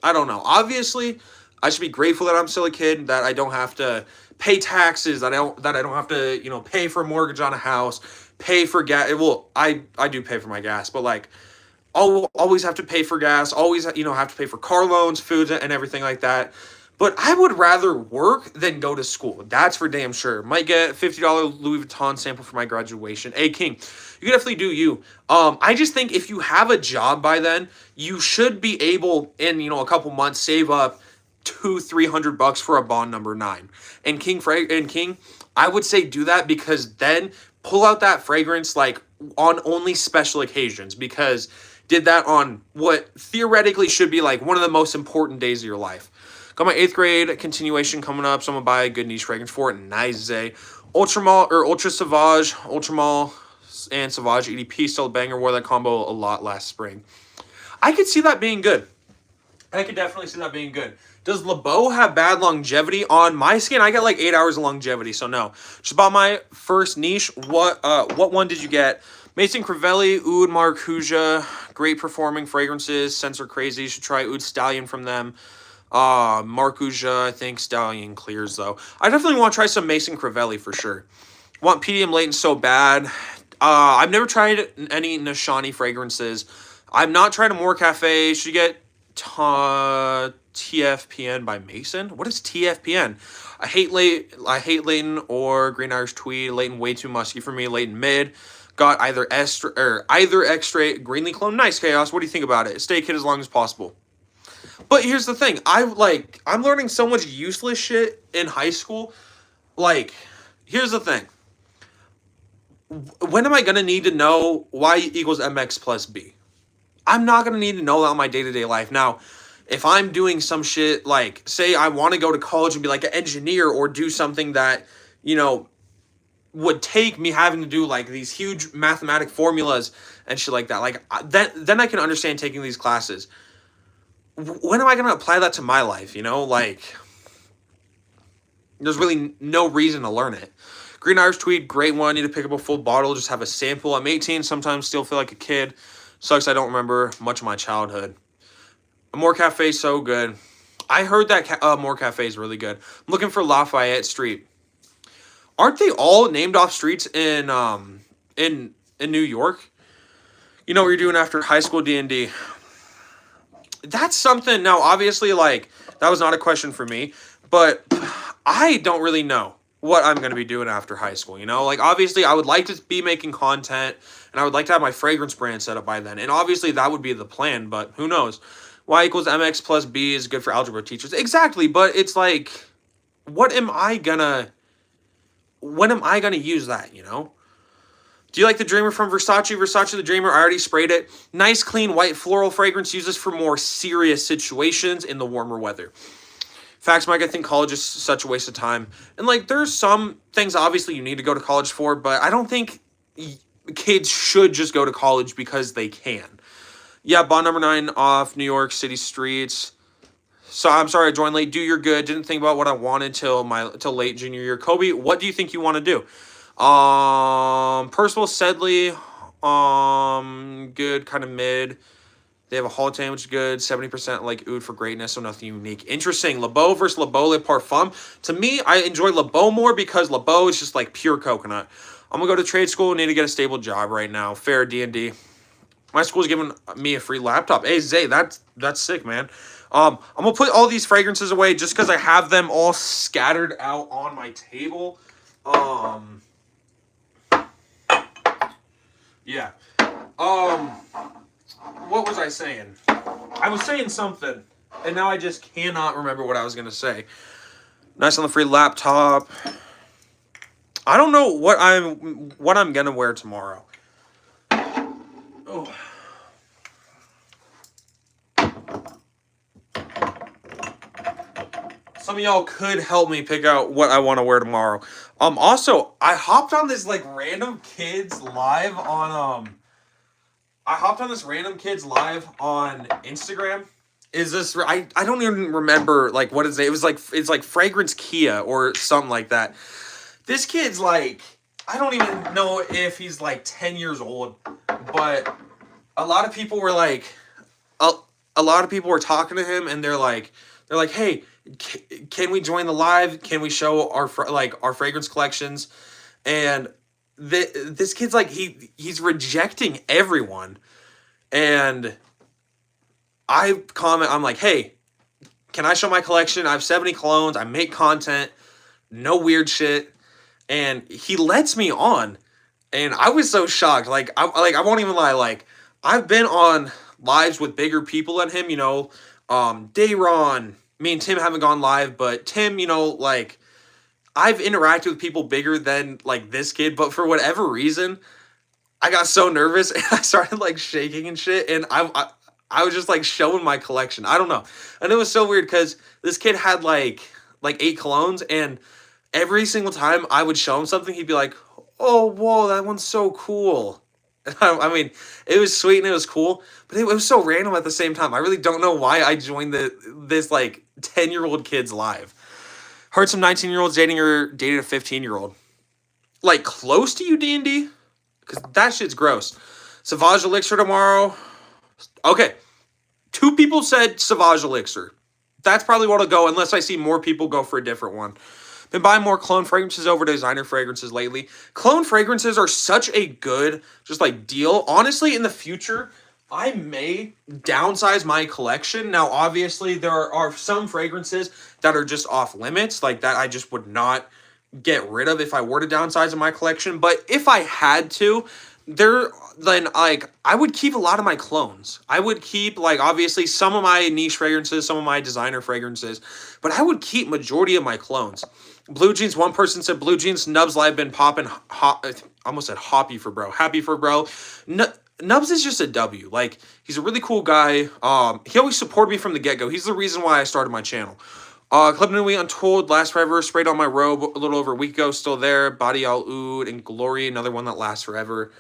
don't know. Obviously, I should be grateful that I'm still a kid, that I don't have to pay taxes, that I don't have to, pay for a mortgage on a house, pay for gas. Well, I do pay for my gas, but like I'll always have to pay for gas, always have to pay for car loans, food, and everything like that. But I would rather work than go to school. That's for damn sure. Might get $50 Louis Vuitton sample for my graduation. Hey, King, you can definitely do you. I just think if you have a job by then, you should be able in, a couple months, save up $200-300 for a bond number 9. And King, I would say do that, because then pull out that fragrance like on only special occasions, because did that on what theoretically should be like one of the most important days of your life. Got my 8th grade continuation coming up, so I'm going to buy a good niche fragrance for it. Nice. Ultramall or Ultra Sauvage, Ultramall and Sauvage EDP, still a banger. Wore that combo a lot last spring. I could see that being good. I could definitely see that being good. Does LeBeau have bad longevity? On my skin, I get like 8 hours of longevity, so no. Just bought my first niche. What one did you get? Mason Crivelli, Oud Marcuja, great performing fragrances. Scents are crazy. You should try Oud Stallion from them. Marcuja, I think Stallion clears though. I definitely want to try some Mason Crivelli for sure. Want PDM Latent so bad. I've never tried any Nishani fragrances. I've not tried a More Cafe. Should get TFPN by Mason. What is TFPN? I hate Latent or Green Irish Tweed. Latent way too musky for me. Latent mid. Got either extra Greenlee clone. Nice Chaos. What do you think about it? Stay kid as long as possible. But here's the thing. I'm learning so much useless shit in high school. Like, here's the thing. When am I going to need to know Y equals MX plus B? I'm not going to need to know that in my day-to-day life. Now, if I'm doing some shit, like, say I want to go to college and be like an engineer or do something that, would take me having to do like these huge mathematic formulas and shit like that. Like, then I can understand taking these classes. When am I going to apply that to my life, Like, there's really no reason to learn it. Green Irish Tweed, great one. Need to pick up a full bottle, just have a sample. I'm 18, sometimes still feel like a kid. Sucks I don't remember much of my childhood. More Cafe, so good. I heard that More Cafe is really good. I'm looking for Lafayette Street. Aren't they all named off streets in New York? You know what you're doing after high school D&D. That's something. Now, obviously, like, that was not a question for me, but I don't really know what I'm going to be doing after high school, Like, obviously, I would like to be making content, and I would like to have my fragrance brand set up by then, and obviously, that would be the plan, but who knows? Y equals MX plus B is good for algebra teachers. Exactly, but it's like, when am I going to use that, Do you like the Dreamer from Versace? Versace the Dreamer, I already sprayed it. Nice, clean, white floral fragrance. Use this for more serious situations in the warmer weather. Facts, Mike, I think college is such a waste of time. And, like, there's some things, obviously, you need to go to college for, but I don't think kids should just go to college because they can. Yeah, bond number 9 off New York City streets. So, I'm sorry I joined late. Do your good. Didn't think about what I wanted till late junior year. Kobe, what do you think you want to do? Percival Sedley, good, kind of mid. They have a Haltan, which is good. 70% like Oud for greatness, so nothing unique. Interesting. LeBeau versus LeBeau Le Parfum. To me, I enjoy LeBeau more because LeBeau is just like pure coconut. I'm going to go to trade school and need to get a stable job right now. Fair D&D. My school's giving me a free laptop. Hey, Zay, that's sick, man. I'm going to put all these fragrances away just because I have them all scattered out on my table. Yeah. What was I saying? I was saying something, and now I just cannot remember what I was going to say. Nice on the free laptop. I don't know what I'm gonna wear tomorrow. Oh. Some of y'all could help me pick out what I want to wear tomorrow. Also, I hopped on this like random kids live on I hopped on this random kids live on Instagram. Is this I don't even remember like what is it? It was like it's like Fragrance Kia or something like that. This kid's like I don't even know if he's like 10 years old, but a lot of people were like a, a lot of people were talking to him and they're like, "Hey, can we join the live? Can we show our fragrance collections?" And this kid's like he's rejecting everyone. And I'm like, "Hey, can I show my collection? I have 70 colognes. I make content, no weird shit." And he lets me on. And I was so shocked. I won't even lie, like I've been on lives with bigger people than him, Dayron. Me and Tim haven't gone live, but Tim, like I've interacted with people bigger than like this kid, but for whatever reason, I got so nervous and I started like shaking and shit, and I was just like showing my collection. I don't know, and it was so weird because this kid had like 8 colognes, and every single time I would show him something, he'd be like, "Oh, whoa, that one's so cool." I mean, it was sweet and it was cool, but it was so random at the same time. I really don't know why I joined this like 10-year-old kid's live. Heard some 19-year-olds dated a 15-year-old. Like close to you, D&D? Because that shit's gross. Sauvage Elixir tomorrow. Okay. 2 people said Sauvage Elixir. That's probably what'll go unless I see more people go for a different one. Been buying more cologne fragrances over designer fragrances lately. Cologne fragrances are such a good just like deal. Honestly, in the future, I may downsize my collection. Now, obviously, there are some fragrances that are just off limits, like that I just would not get rid of if I were to downsize in my collection. But if I had to, then like I would keep a lot of my clones. I would keep like obviously some of my niche fragrances, some of my designer fragrances, but I would keep majority of my clones. Blue Jeans, one person said Blue Jeans, Nubs Live been popping I almost said hoppy for bro. Happy for bro. Nubs is just a W. Like he's a really cool guy. He always supported me from the get-go. He's the reason why I started my channel. Club Nui Untold, Last Forever, sprayed on my robe a little over a week ago, still there. Body Al Oud and Glory, another one that lasts forever.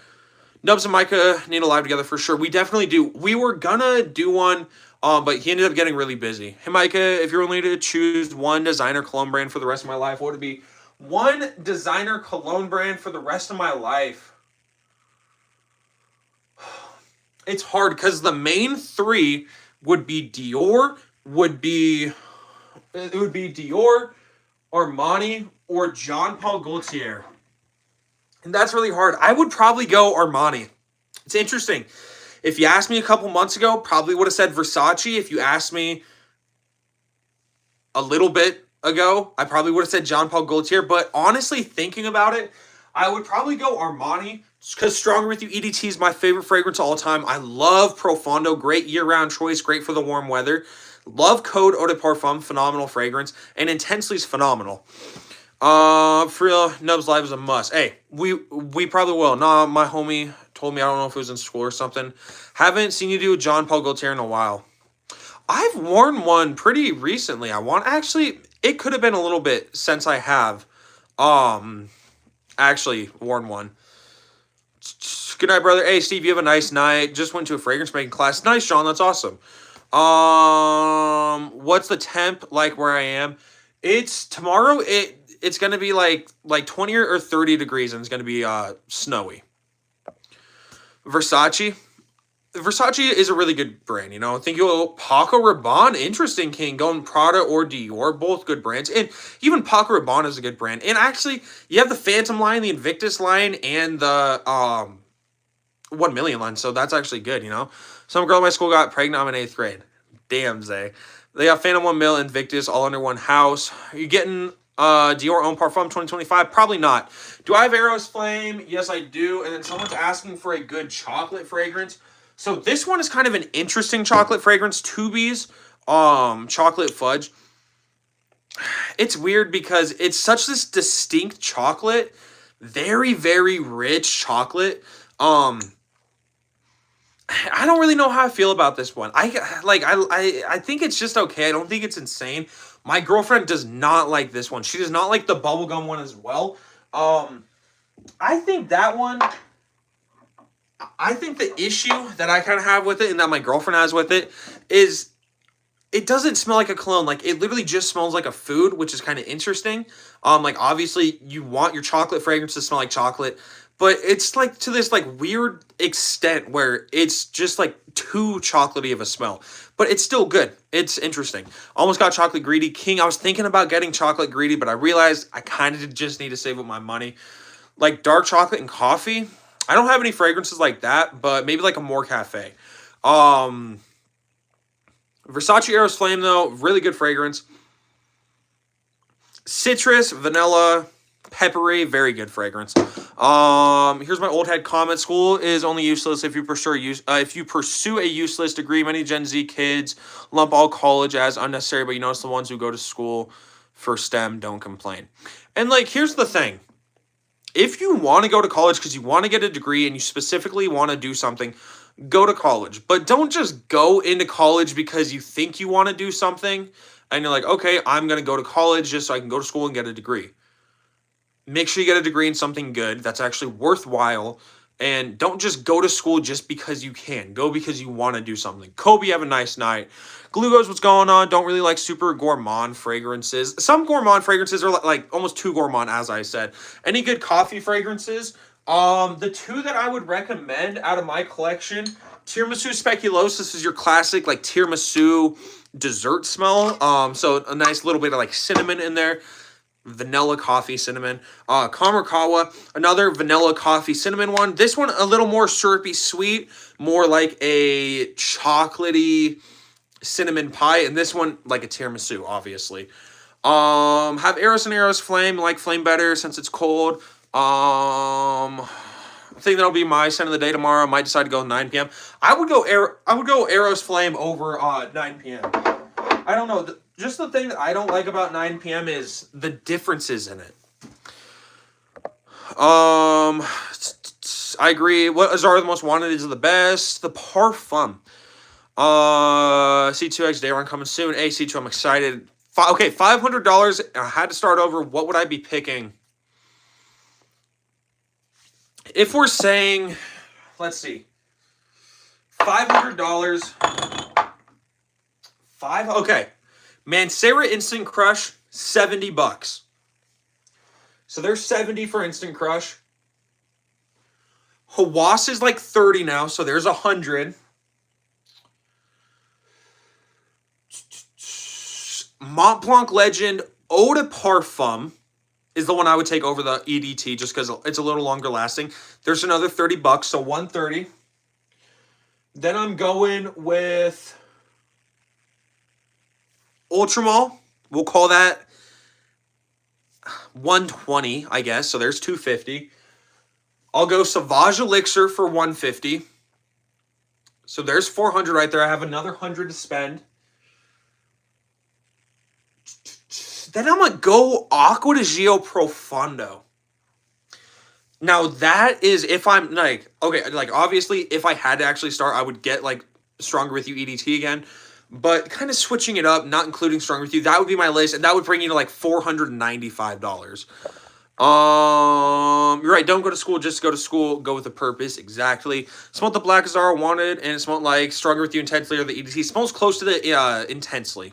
Nubs and Mykah need a live together for sure. We definitely do. We were gonna do one, but he ended up getting really busy. Hey Mykah, if you're only to choose one designer cologne brand for the rest of my life, what would it be? One designer cologne brand for the rest of my life. It's hard because the main 3 would be Dior, it would be Dior, Armani, or Jean Paul Gaultier. And that's really hard. I would probably go Armani. It's interesting. If you asked me a couple months ago, probably would have said Versace. If you asked me a little bit ago, I probably would have said Jean Paul Gaultier. But honestly, thinking about it, I would probably go Armani because Stronger With You EDT is my favorite fragrance of all time. I love Profondo. Great year-round choice. Great for the warm weather. Love Code Eau de Parfum. Phenomenal fragrance. And Intensely is phenomenal. For real, Nubs Live is a must. Hey, we probably will. Nah, my homie told me, I don't know if it was in school or something. Haven't seen you do a Jean Paul Gaultier in a while. I've worn one pretty recently. Actually, it could have been a little bit since I have, actually worn one. Good night, brother. Hey, Steve, you have a nice night. Just went to a fragrance making class. Nice, John. That's awesome. What's the temp like where I am? It's tomorrow. It's gonna be like 20 or 30 degrees, and it's gonna be snowy. Versace is a really good brand. Think you'll Paco Rabanne, interesting king, going Prada or Dior, both good brands, and even Paco Rabanne is a good brand. And actually, you have the Phantom line, the Invictus line, and the 1 Million line, so that's actually good. Some girl in my school got pregnant in 8th grade. Damn, Zay. They got Phantom 1 Mil, Invictus, all under one house. Are you getting Dior Homme Parfum 2025? Probably not. Do I have Eros Flame? Yes, I do. And then someone's asking for a good chocolate fragrance. So this one is kind of an interesting chocolate fragrance. Tubi's Chocolate Fudge. It's weird because it's such this distinct chocolate Very, very rich chocolate. I don't really know how I feel about this one. I think it's just okay. I don't think it's insane. My girlfriend does not like this one. She does not like the bubblegum one as well. I think that one, I think the issue that I kind of have with it and that my girlfriend has with it is it doesn't smell like a cologne. Like, it literally just smells like a food, which is kind of interesting. Like, obviously you want your chocolate fragrance to smell like chocolate, but it's like to this like weird extent where it's just like too chocolatey of a smell, but it's still good. It's interesting. Almost got chocolate greedy. King, I was thinking about getting chocolate greedy, but I realized I kind of just need to save up my money. Like dark chocolate and coffee. I don't have any fragrances like that, but maybe like a more cafe. Versace Eros Flame, though, really good fragrance. Citrus, vanilla, peppery, very good fragrance. Here's my old head comment. School is only useless if you pursue a useless degree. Many Gen Z kids lump all college as unnecessary, but you notice the ones who go to school for STEM don't complain. And like, here's the thing. If you want to go to college because you want to get a degree and you specifically want to do something, go to college. But don't just go into college because you think you want to do something and you're like, okay, I'm going to go to college just so I can go to school and get a degree. Make sure you get a degree in something good that's actually worthwhile, and don't just go to school just because you can. Go because you want to do something. Kobe, have a nice night. Glugos, what's going on? Don't really like super gourmand fragrances. Some gourmand fragrances are like almost too gourmand, as I said. Any good coffee fragrances? The two that I would recommend out of my collection, Tiramisu Speculosis is your classic like tiramisu dessert smell. So a nice little bit of like cinnamon in there. Vanilla coffee cinnamon. Kamarkawa, another vanilla coffee cinnamon one. This one a little more syrupy sweet, more like a chocolatey cinnamon pie, and this one like a tiramisu, obviously. Have Eros and Eros Flame. Like Flame better since it's cold. I think that'll be my scent of the day tomorrow. I might decide to go 9 p.m. I would go Eros Flame over 9 p.m. I don't know. Just the thing that I don't like about 9 p.m. is the differences in it. I agree. What Azar the most wanted is the best. The Parfum. C2X Day Run coming soon. Hey, C2, I'm excited. Okay, $500. I had to start over. What would I be picking? If we're saying, let's see, $500. Okay. Mancera Instant Crush, $70. So there's 70 for Instant Crush. Hawass is like 30 now, so there's 100. Mont Blanc Legend Eau de Parfum is the one I would take over the EDT just because it's a little longer lasting. There's another $30, so 130. Then I'm going with Ultramall, we'll call that 120, I guess. So there's 250. I'll go Sauvage Elixir for 150. So there's 400 right there. I have another 100 to spend. Then I'm going to go Aqua di Gio Profondo. Now that is if I'm like, okay, like obviously if I had to actually start, I would get like Stronger With You EDT again. But kind of switching it up, not including Stronger With You, that would be my list, and that would bring you to like $495. You're right, don't go to school, just go to school, go with a purpose, exactly. Smelled the Black Azara wanted, and it smelled like Stronger With You Intensely or the EDT. Smells close to the Intensely.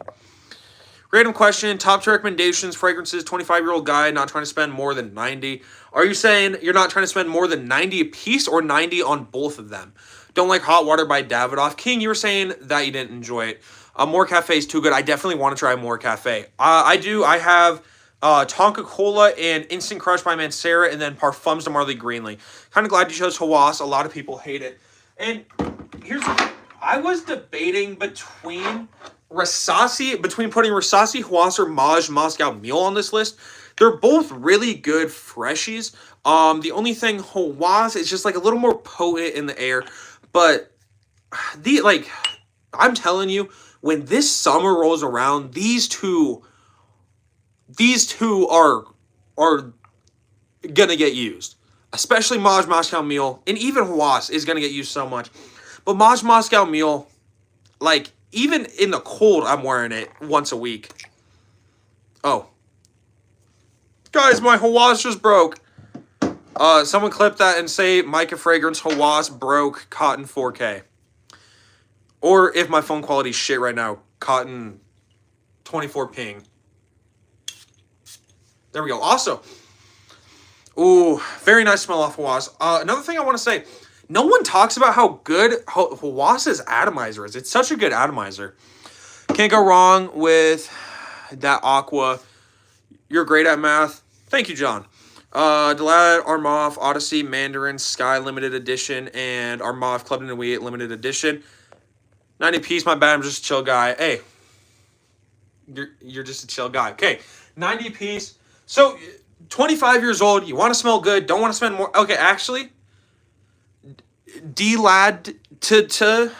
Random question, top 2 recommendations, fragrances, 25-year-old guy, not trying to spend more than 90. Are you saying you're not trying to spend more than 90 a piece or 90 on both of them? Don't like Hot Water by Davidoff. King, you were saying that you didn't enjoy it. More Cafe is too good. I definitely want to try More Cafe. I do. I have Tonka Cola and Instant Crush by Mancera, and then Parfums de Marley Greenlee. Kind of glad you chose Hawass. A lot of people hate it. And here's the thing. I was debating between putting Rassasi, Hawass, or Maj Moscow Mule on this list. They're both really good freshies. The only thing, Hawass is just like a little more potent in the air. But I'm telling you, when this summer rolls around, these two are going to get used. Especially Maj Moscow Mule, and even Hawass is going to get used so much. But Maj Moscow Mule, like, even in the cold, I'm wearing it once a week. Oh. Guys, my Hawass just broke. Someone clip that and say Mykah Fragrance Hawass broke Cotton 4K. Or if my phone quality's shit right now, Cotton 24 ping. There we go. Also, ooh, very nice smell off Hawass. Another thing I want to say, no one talks about how good Hawass's atomizer is. It's such a good atomizer. Can't go wrong with that Aqua. You're great at math. Thank you, John. Delad, Armov, Odyssey, Mandarin, Sky Limited Edition, and Armov Club and Wheat Limited Edition. 90 piece, my bad, I'm just a chill guy. Hey, you're just a chill guy. Okay, 90 piece. So, 25 years old, you want to smell good, don't want to spend more. Okay, actually, D-Lad to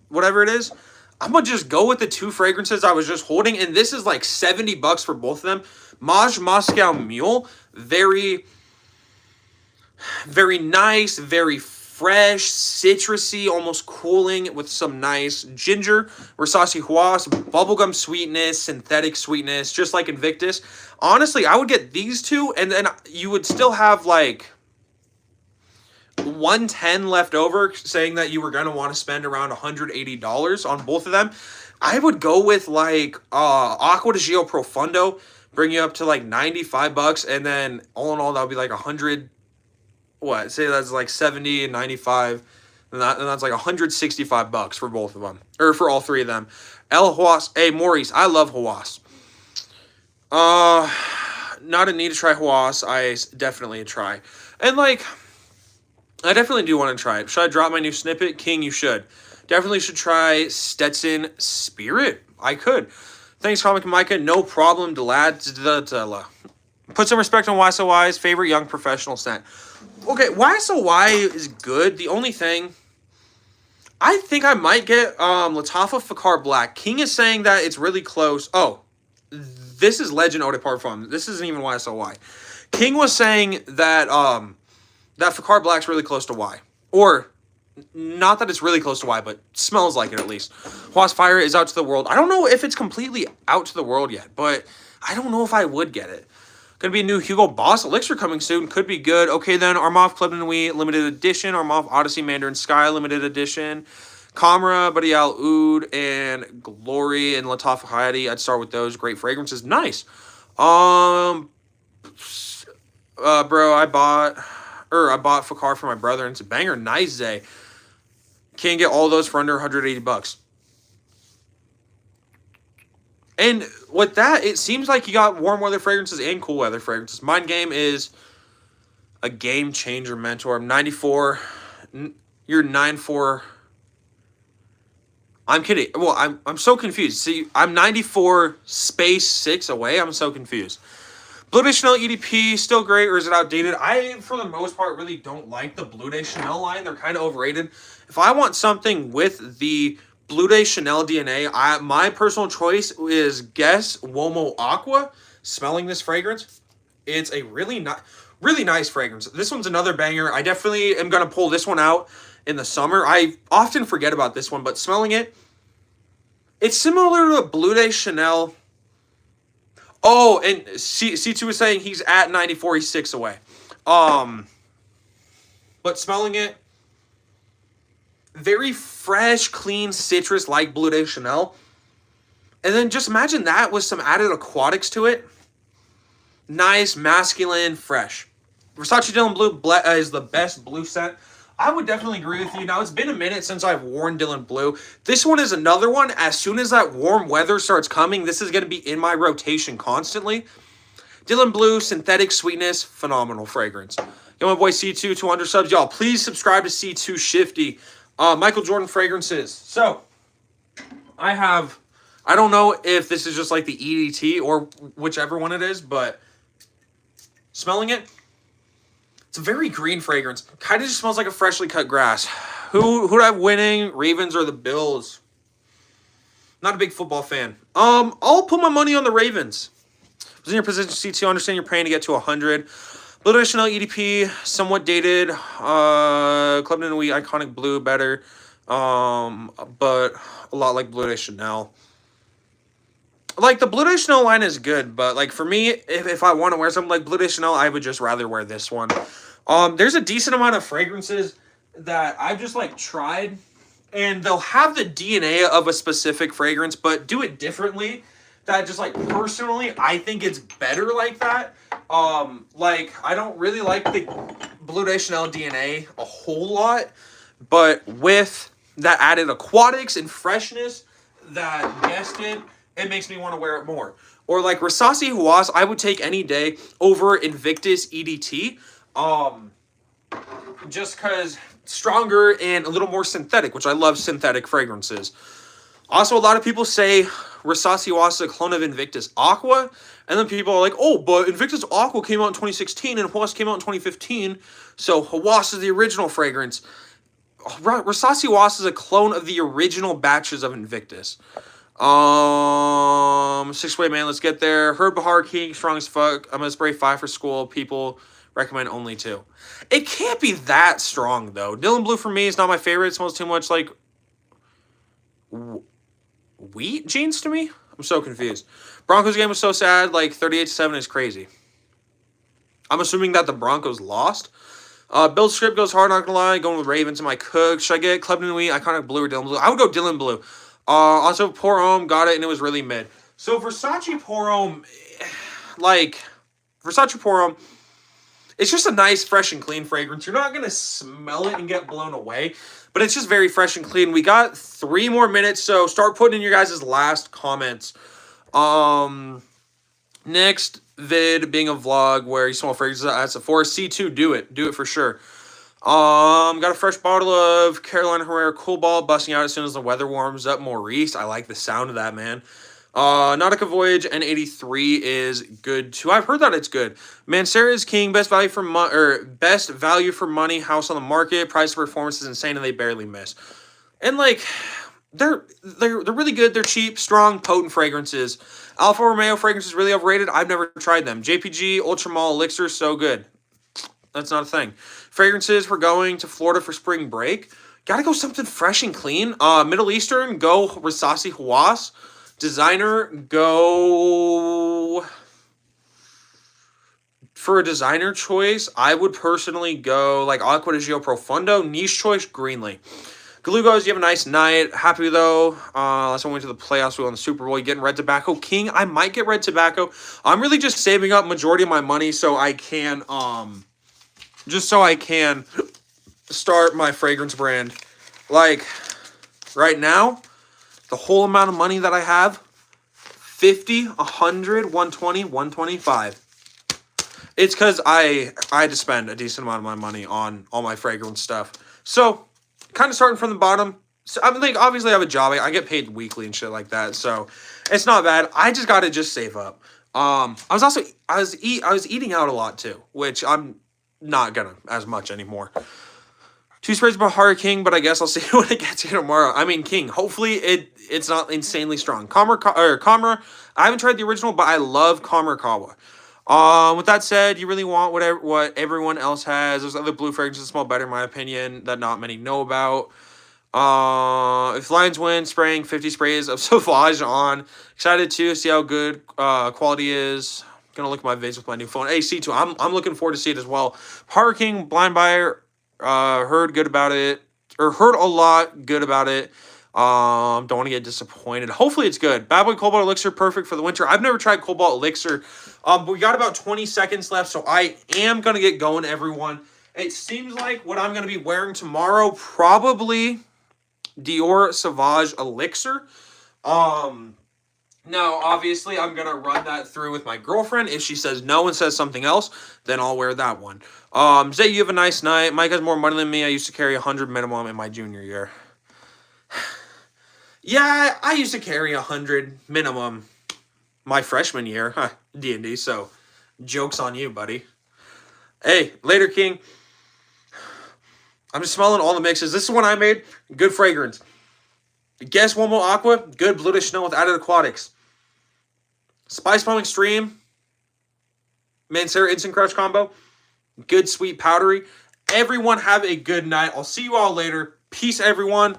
whatever it is, I'm going to just go with the two fragrances I was just holding, and this is like $70 for both of them. Maj Moscow Mule, very, very nice, very fresh, citrusy, almost cooling with some nice ginger. Versace Hawass, bubblegum sweetness, synthetic sweetness, just like Invictus. Honestly, I would get these two, and then you would still have like 110 left over, saying that you were going to want to spend around $180 on both of them. I would go with like Aqua de Gio Profundo, bring you up to like $95, and then all in all, that would be like 100. What? Say that's like 70 and 95, and that's like $165 for both of them, or for all three of them. El Hawass. Hey, Maurice, I love Hawass. Not a need to try Hawass. I definitely try, and like, I definitely do want to try it. Should I drop my new snippet? King, you should. Definitely should try Stetson Spirit. I could. Thanks, Comic and Mykah. No problem. Delad. Put some respect on YSOY's favorite young professional scent. Okay, YSOY is good. The only thing, I think I might get Lattafa Fakar Black. King is saying that it's really close. Oh, this is Legend Eau de Parfum. This isn't even YSOY. King was saying that that Fakar Black's really close to Y. Or, not that it's really close to Y, but smells like it at least. Hawass Fire is out to the world. I don't know if it's completely out to the world yet, but I don't know if I would get it. Gonna be a new Hugo Boss Elixir coming soon. Could be good. Okay, then Armov Club and Wheat Limited Edition. Armov Odyssey Mandarin Sky Limited Edition. Kamra, Badial Oud, and Glory and Lattafa Hayati. I'd start with those. Great fragrances. Nice. Bro, I bought Fakar for my brother, and it's a banger. Nice day. Can't get all those for under $180. And with that, it seems like you got warm weather fragrances and cool weather fragrances. Mind Game is a game changer, mentor. I'm 94. You're 94. I'm kidding. Well, I'm so confused. See, I'm 94 space 6 away. I'm so confused. Blue de Chanel EDP, still great, or is it outdated? I, for the most part, really don't like the Blue de Chanel line. They're kind of overrated. If I want something with the Blue de Chanel DNA, my personal choice is Guess Uomo Aqua. Smelling this fragrance, it's a really nice fragrance. This one's another banger. I definitely am going to pull this one out in the summer. I often forget about this one, but smelling it, it's similar to a Blue de Chanel. Oh, and C2 was saying he's at 94, he's 6 away. But smelling it, very fresh, clean citrus like Blue de Chanel. And then just imagine that with some added aquatics to it. Nice, masculine, fresh. Versace Dylan Blue is the best blue scent. I would definitely agree with you. Now, it's been a minute since I've worn Dylan Blue. This one is another one. As soon as that warm weather starts coming, this is going to be in my rotation constantly. Dylan Blue, synthetic sweetness, phenomenal fragrance. Yo, my boy C2, 200 subs. Y'all, please subscribe to C2 Shifty. Michael Jordan fragrances. So, I don't know if this is just like the EDT or whichever one it is, but smelling it, it's a very green fragrance. Kind of just smells like a freshly cut grass. Who do I have winning? Ravens or the Bills? Not a big football fan. I'll put my money on the Ravens. I was in your position, C2. Understand you're praying to get to 100. Blue de Chanel EDP, somewhat dated. Club de Nuit, iconic blue, better. But a lot like Blue de Chanel. Like, the Blue de Chanel line is good, but, like, for me, if I want to wear something like Blue de Chanel, I would just rather wear this one. There's a decent amount of fragrances that I've just, like, tried, and they'll have the DNA of a specific fragrance, but do it differently. That just, like, personally, I think it's better like that. Like, I don't really like the Blue de Chanel DNA a whole lot, but with that added aquatics and freshness that guessed it makes me want to wear it more. Or like Rasasi Huas, I would take any day over Invictus EDT. Just because stronger and a little more synthetic, which I love synthetic fragrances. Also, a lot of people say Rasasi Huas is a clone of Invictus Aqua. And then people are like, oh, but Invictus Aqua came out in 2016 and Huas came out in 2015. So Huas is the original fragrance. Rasasi Huas is a clone of the original batches of Invictus. Six-way man, let's get there. Herb Bahar King, strong as fuck. I'm gonna spray 5 for school. People recommend only 2. It can't be that strong though. Dylan Blue for me is not my favorite. It smells too much like wheat jeans to me. I'm so confused. Broncos game was so sad. Like 38-7 is crazy. I'm assuming that the Broncos lost. Bill's script goes hard, not gonna lie. Going with Ravens and my cook. Should I get Club de Nuit, iconic blue, or Dylan Blue? I would go Dylan Blue. Also, Pour Homme, got it, and it was really mid. So, Versace Pour Homme, like, Versace Pour Homme, it's just a nice, fresh, and clean fragrance. You're not going to smell it and get blown away, but it's just very fresh and clean. We got 3 more minutes, so start putting in your guys' last comments. Next vid being a vlog where you smell fragrances at Sephora. C2, do it. Do it for sure. Got a fresh bottle of Carolina Herrera Cool Ball busting out as soon as the weather warms up. Maurice, I like the sound of that, man. Nautica Voyage N83 is good too. I've heard that it's good. Mancera is king. Best value for money. House on the market. Price performance is insane, and they barely miss. And like, they're really good. They're cheap, strong, potent fragrances. Alfa Romeo fragrance is really overrated. I've never tried them. JPG Ultra Mall Elixir, so good. That's not a thing. Fragrances, we're going to Florida for spring break. Gotta go something fresh and clean. Middle Eastern, go Rasasi Huas. Designer, go... For a designer choice, I would personally go like Acqua di Gio Profondo. Niche choice, Greenlee. Galugos, you have a nice night. Happy though. Last time we went to the playoffs, we won the Super Bowl. You getting Red Tobacco? King, I might get Red Tobacco. I'm really just saving up majority of my money so I can... just so I can start my fragrance brand. Like, right now, the whole amount of money that I have, 50, 100, 120, 125. It's because I had to spend a decent amount of my money on all my fragrance stuff. So, kind of starting from the bottom. So, I mean, like, obviously I have a job. I get paid weekly and shit like that. So, it's not bad. I just got to just save up. I was eating out a lot too, which I'm not gonna as much anymore. 2 sprays of Bahar King, but I guess I'll see when it gets here tomorrow. I mean, King. Hopefully it's not insanely strong. Kamra. I haven't tried the original, but I love Kamra Kawa. With that said, you really want what everyone else has. There's other blue fragrances that smell better, in my opinion, that not many know about. If Lions win, spraying 50 sprays of Sauvage on. Excited to see how good quality is. Gonna look at my vids with my new phone. Hey, C2, I'm looking forward to see it as well. Hurricane Blind Buyer, heard good about it, or heard a lot good about it. Don't want to get disappointed. Hopefully it's good. Bad Boy Cobalt Elixir, perfect for the winter. I've never tried Cobalt Elixir, but we got about 20 seconds left, so I am gonna get going, everyone. It seems like what I'm gonna be wearing tomorrow, probably Dior Sauvage Elixir. Now, obviously, I'm going to run that through with my girlfriend. If she says no and says something else, then I'll wear that one. Zay, you have a nice night. Mike has more money than me. I used to carry 100 minimum in my junior year. Yeah, I used to carry 100 minimum my freshman year. D&D, so joke's on you, buddy. Hey, later, King. I'm just smelling all the mixes. This is one I made. Good fragrance. Guess one more Aqua. Good Blue de Chanel with added aquatics. Spice Bomb Extreme. Mancera Instant Crush combo. good, sweet, powdery. Everyone have a good night. I'll see you all later. Peace, everyone.